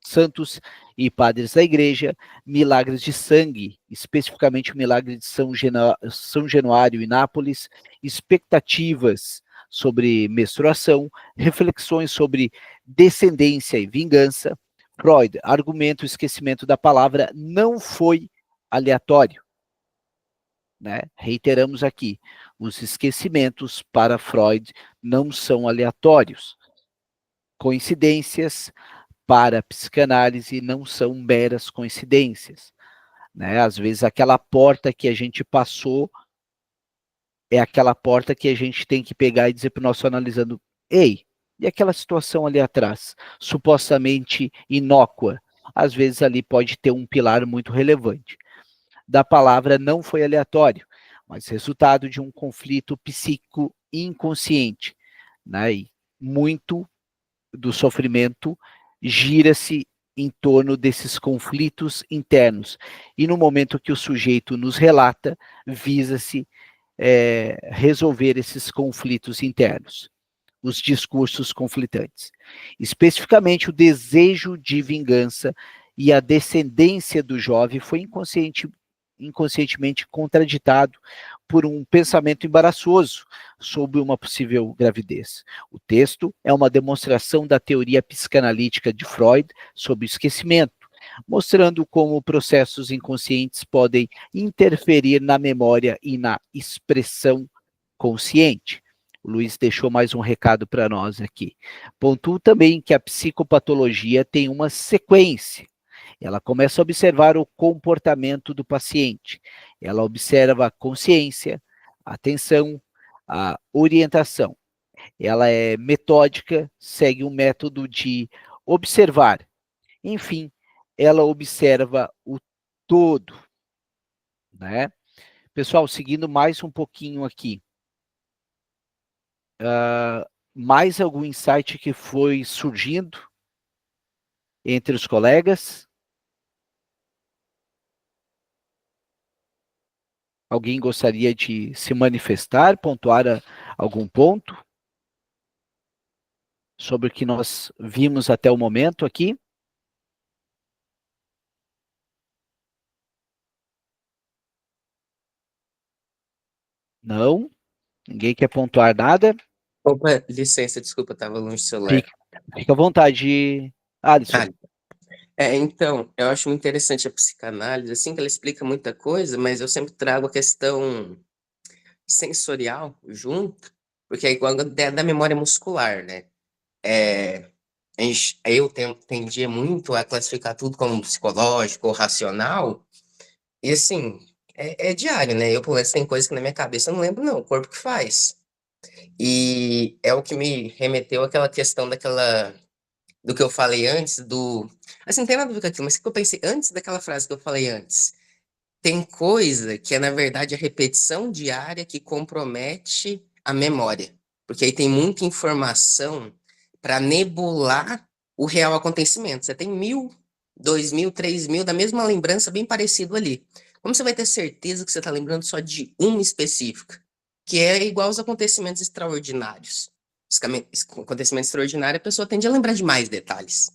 santos e padres da igreja, milagres de sangue, especificamente o milagre de São Januário em Nápoles, expectativas sobre menstruação, reflexões sobre descendência e vingança. Freud, argumento, esquecimento da palavra não foi aleatório, né? Reiteramos aqui, os esquecimentos para Freud não são aleatórios. Coincidências para a psicanálise não são meras coincidências, né? Às vezes aquela porta que a gente passou é aquela porta que a gente tem que pegar e dizer para o nosso analisando, ei, e aquela situação ali atrás, supostamente inócua, às vezes ali pode ter um pilar muito relevante. Da palavra não foi aleatório, mas resultado de um conflito psíquico inconsciente, né? E muito do sofrimento gira-se em torno desses conflitos internos. E no momento que o sujeito nos relata, visa-se resolver esses conflitos internos, os discursos conflitantes. Especificamente, o desejo de vingança e a descendência do jovem foi inconscientemente contraditado por um pensamento embaraçoso sobre uma possível gravidez. O texto é uma demonstração da teoria psicanalítica de Freud sobre o esquecimento, mostrando como processos inconscientes podem interferir na memória e na expressão consciente. O Luiz deixou mais um recado para nós aqui. Pontuo também que a psicopatologia tem uma sequência. Ela começa a observar o comportamento do paciente. Ela observa a consciência, a atenção, a orientação. Ela é metódica, segue um método de observar. Enfim, ela observa o todo, né? Pessoal, seguindo mais um pouquinho aqui. Mais algum insight que foi surgindo entre os colegas? Alguém gostaria de se manifestar, pontuar algum ponto sobre o que nós vimos até o momento aqui? Não? Ninguém quer pontuar nada? Opa, licença, desculpa, eu estava longe do celular. Fica à vontade, Alisson. Então, eu acho muito interessante a psicanálise, assim, que ela explica muita coisa, mas eu sempre trago a questão sensorial junto, porque é igual a ideia da memória muscular, né? Eu tendia muito a classificar tudo como psicológico ou racional, e assim, é diário, né? Eu, pelo menos, tem coisas que na minha cabeça eu não lembro, não, o corpo que faz. E é o que me remeteu àquela questão do que eu falei antes, assim, não tem nada a ver com aquilo, mas o que eu pensei antes daquela frase que eu falei antes? Tem coisa que é, na verdade, a repetição diária que compromete a memória. Porque aí tem muita informação para nebular o real acontecimento. Você tem 1.000, 2.000, 3.000 da mesma lembrança, bem parecido ali. Como você vai ter certeza que você está lembrando só de uma específica? Que é igual aos acontecimentos extraordinários. Acontecimentos extraordinários, a pessoa tende a lembrar de mais detalhes.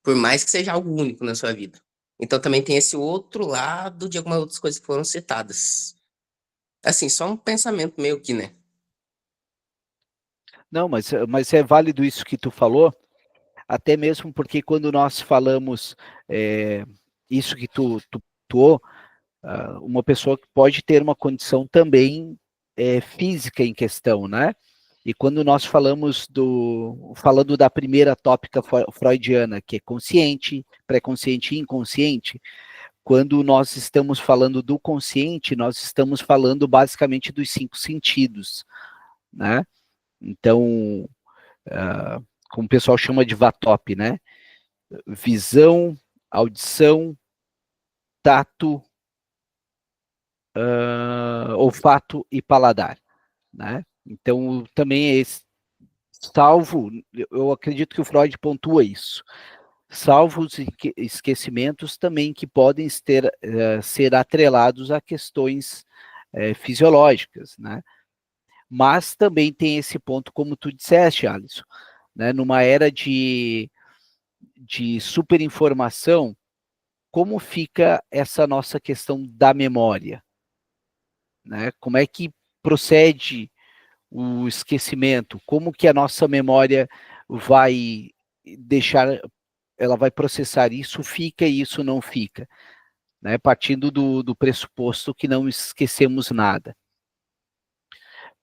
Por mais que seja algo único na sua vida. Então também tem esse outro lado de algumas outras coisas que foram citadas. Assim, só um pensamento meio que, né? Não, mas é válido isso que tu falou, até mesmo porque quando nós falamos isso que tu uma pessoa que pode ter uma condição também física em questão, né? E quando nós falando da primeira tópica freudiana, que é consciente, pré-consciente e inconsciente, quando nós estamos falando do consciente, nós estamos falando basicamente dos 5 sentidos, né? Então, como o pessoal chama de VATOP, né? Visão, audição, tato, olfato e paladar, né? Então, também salvo, eu acredito que o Freud pontua isso, salvo os esquecimentos também que podem ser atrelados a questões fisiológicas, né? Mas também tem esse ponto, como tu disseste, Alisson, né? Numa era de de superinformação, como fica essa nossa questão da memória, né? Como é que procede o esquecimento? Como que a nossa memória vai deixar, ela vai processar isso, fica e isso não fica, né? Partindo do pressuposto que não esquecemos nada.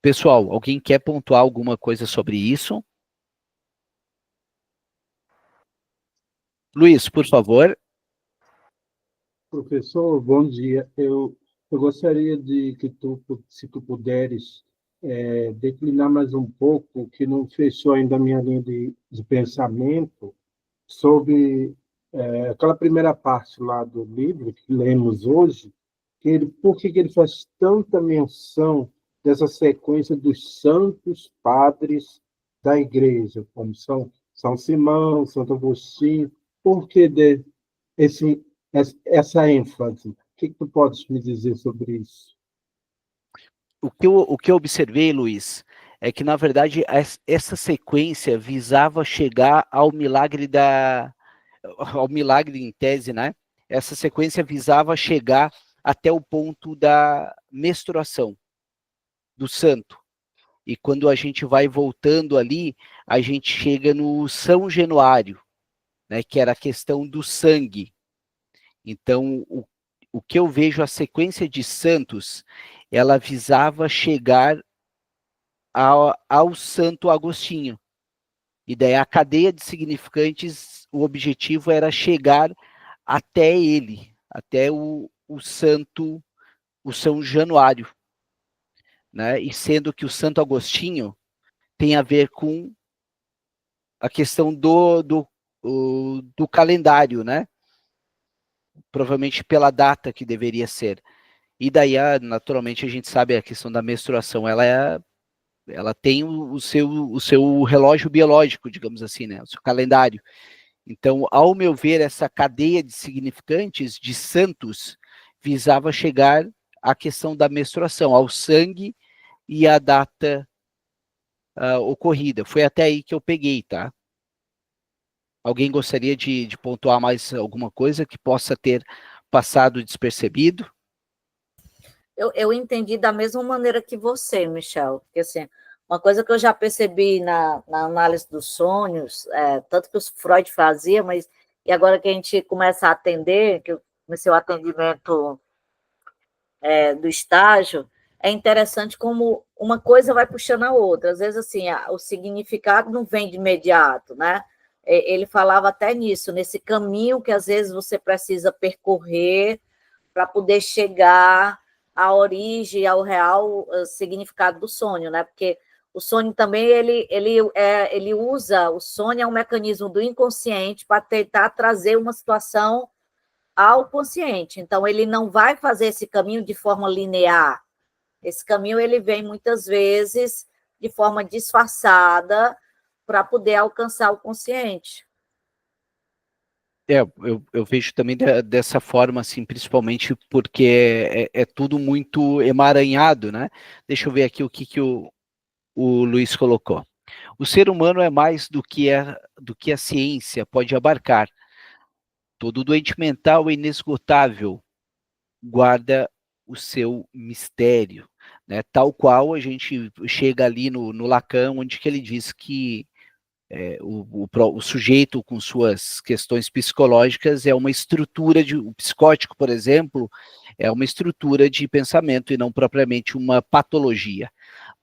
Pessoal, alguém quer pontuar alguma coisa sobre isso? Luiz, por favor. Professor, bom dia. Eu gostaria de que se tu puderes, declinar mais um pouco, que não fechou ainda a minha linha de pensamento, sobre aquela primeira parte lá do livro que lemos hoje, por que ele faz tanta menção dessa sequência dos santos padres da igreja, como São Simão, Santo Agostinho, por que esse, essa ênfase? O que tu podes me dizer sobre isso? O que eu observei, Luiz, é que, na verdade, essa sequência visava chegar ao milagre ao milagre em tese, né? Essa sequência visava chegar até o ponto da menstruação do santo. E quando a gente vai voltando ali, a gente chega no São Januário, né, que era a questão do sangue. Então, o que eu vejo, a sequência de santos, ela visava chegar ao Santo Agostinho. E daí a cadeia de significantes, o objetivo era chegar até ele, até o São Januário, né? E sendo que o Santo Agostinho tem a ver com a questão do calendário, né? Provavelmente pela data que deveria ser. E daí, naturalmente, a gente sabe a questão da menstruação, ela tem o seu relógio biológico, digamos assim, né? O seu calendário. Então, ao meu ver, essa cadeia de significantes, de santos, visava chegar à questão da menstruação, ao sangue e à data ocorrida. Foi até aí que eu peguei, tá? Alguém gostaria de pontuar mais alguma coisa que possa ter passado despercebido? Eu entendi da mesma maneira que você, Michel, porque assim, uma coisa que eu já percebi na análise dos sonhos, tanto que o Freud fazia, mas e agora que a gente começa a atender, que eu comecei o atendimento do estágio, é interessante como uma coisa vai puxando a outra. Às vezes, assim, o significado não vem de imediato, né? Ele falava até nisso, nesse caminho que às vezes você precisa percorrer para poder chegar à origem, ao real significado do sonho, né? Porque o sonho também, ele usa, o sonho é um mecanismo do inconsciente para tentar trazer uma situação ao consciente. Então, ele não vai fazer esse caminho de forma linear. Esse caminho, ele vem muitas vezes de forma disfarçada para poder alcançar o consciente. Eu vejo também dessa forma, assim, principalmente porque é tudo muito emaranhado, né? Deixa eu ver aqui o que o Luiz colocou. O ser humano é mais do que a ciência pode abarcar. Todo doente mental é inesgotável, guarda o seu mistério, né? Tal qual a gente chega ali no Lacan, onde que ele diz que o sujeito com suas questões psicológicas é uma estrutura o psicótico, por exemplo, é uma estrutura de pensamento e não propriamente uma patologia.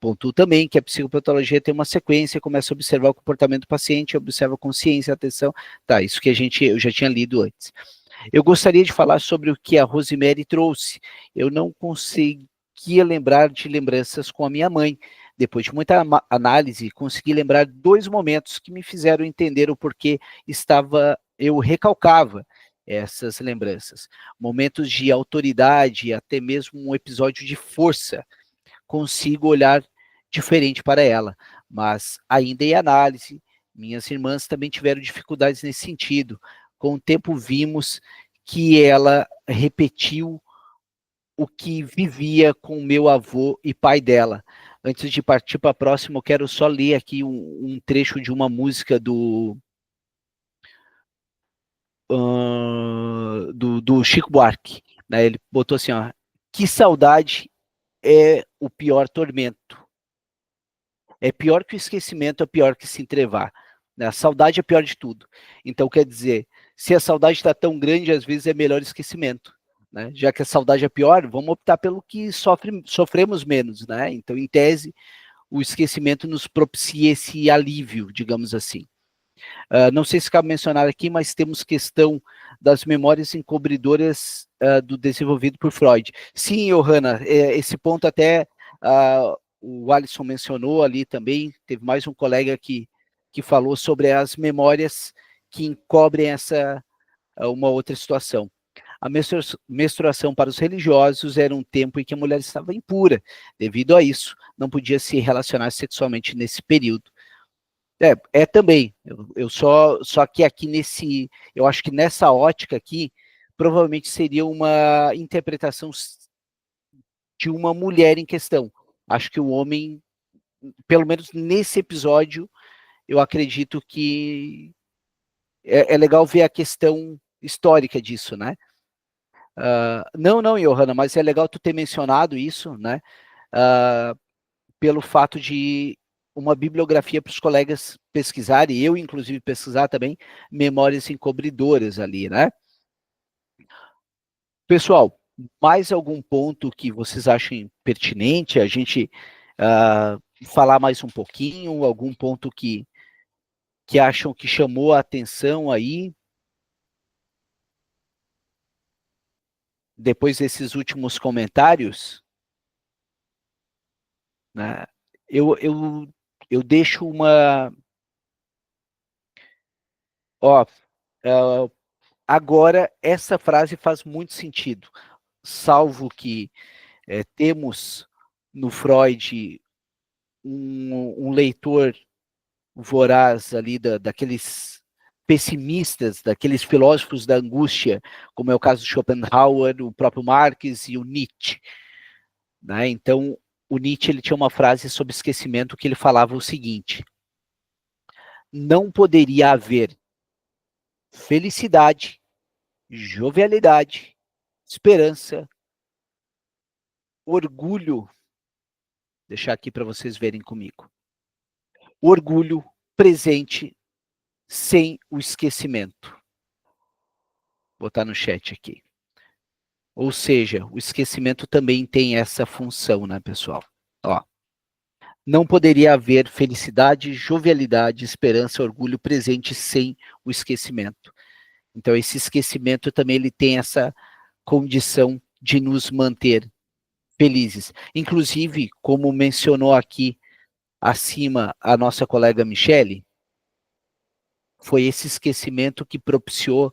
Ponto também que a psicopatologia tem uma sequência, começa a observar o comportamento do paciente, observa a consciência, a atenção, tá, isso que eu já tinha lido antes. Eu gostaria de falar sobre o que a Rosemary trouxe. Eu não conseguia lembrar de lembranças com a minha mãe. Depois de muita análise, consegui lembrar 2 momentos que me fizeram entender o porquê eu recalcava essas lembranças. Momentos de autoridade, até mesmo um episódio de força. Consigo olhar diferente para ela, mas ainda em análise, minhas irmãs também tiveram dificuldades nesse sentido. Com o tempo vimos que ela repetiu o que vivia com meu avô e pai dela. Antes de partir para a próxima, eu quero só ler aqui um trecho de uma música do do Chico Buarque, né? Ele botou assim, ó, que saudade é o pior tormento. É pior que o esquecimento, é pior que se entrevar. Né? A saudade é pior de tudo. Então, quer dizer, se a saudade está tão grande, às vezes é melhor esquecimento. Né? Já que a saudade é pior, vamos optar pelo que sofremos menos. Né? Então, em tese, o esquecimento nos propicia esse alívio, digamos assim. Não sei se cabe mencionar aqui, mas temos questão das memórias encobridoras do desenvolvido por Freud. Sim, Johanna, esse ponto até o Alisson mencionou ali também, teve mais um colega que falou sobre as memórias que encobrem essa uma outra situação. A menstruação para os religiosos era um tempo em que a mulher estava impura. Devido a isso, não podia se relacionar sexualmente nesse período. Também. Eu só que aqui eu acho que nessa ótica aqui, provavelmente seria uma interpretação de uma mulher em questão. Acho que o homem, pelo menos nesse episódio, eu acredito que é legal ver a questão histórica disso, né? Não, Johanna, mas é legal tu ter mencionado isso, né? Pelo fato de uma bibliografia para os colegas pesquisarem, e eu, inclusive, pesquisar também, memórias encobridoras ali, né? Pessoal, mais algum ponto que vocês achem pertinente a gente falar mais um pouquinho, algum ponto que acham que chamou a atenção aí, depois desses últimos comentários, né? Eu deixo uma... Ó, agora, essa frase faz muito sentido, salvo que temos no Freud um leitor voraz ali daqueles pessimistas, daqueles filósofos da angústia, como é o caso de Schopenhauer, o próprio Marx e o Nietzsche. Né? Então, o Nietzsche ele tinha uma frase sobre esquecimento que ele falava o seguinte: não poderia haver felicidade, jovialidade, esperança, orgulho, deixar aqui para vocês verem comigo, orgulho presente sem o esquecimento. Vou botar no chat aqui. Ou seja, o esquecimento também tem essa função, né, pessoal? Ó, não poderia haver felicidade, jovialidade, esperança, orgulho presente sem o esquecimento. Então, esse esquecimento também ele tem essa condição de nos manter felizes. Inclusive, como mencionou aqui acima a nossa colega Michele, foi esse esquecimento que propiciou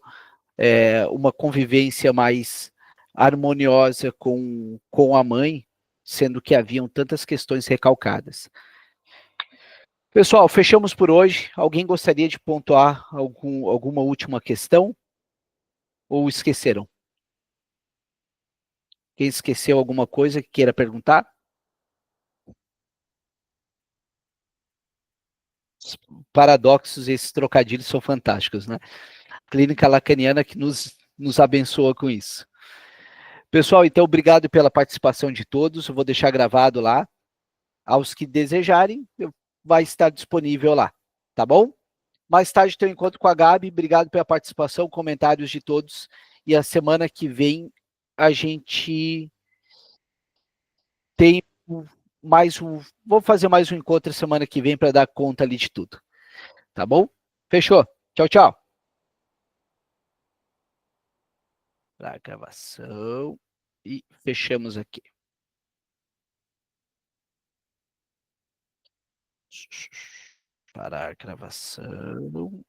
uma convivência mais harmoniosa com a mãe, sendo que haviam tantas questões recalcadas. Pessoal, fechamos por hoje. Alguém gostaria de pontuar alguma última questão? Ou esqueceram? Quem esqueceu alguma coisa que queira perguntar? Os paradoxos e esses trocadilhos são fantásticos, né? Clínica lacaniana que nos abençoa com isso. Pessoal, então, obrigado pela participação de todos. Eu vou deixar gravado lá. Aos que desejarem, vai estar disponível lá, tá bom? Mais tarde tem um encontro com a Gabi. Obrigado pela participação, comentários de todos. E a semana que vem a gente tem vou fazer mais um encontro semana que vem para dar conta ali de tudo. Tá bom? Fechou. Tchau, tchau. Para a gravação. E fechamos aqui. Parar a gravação.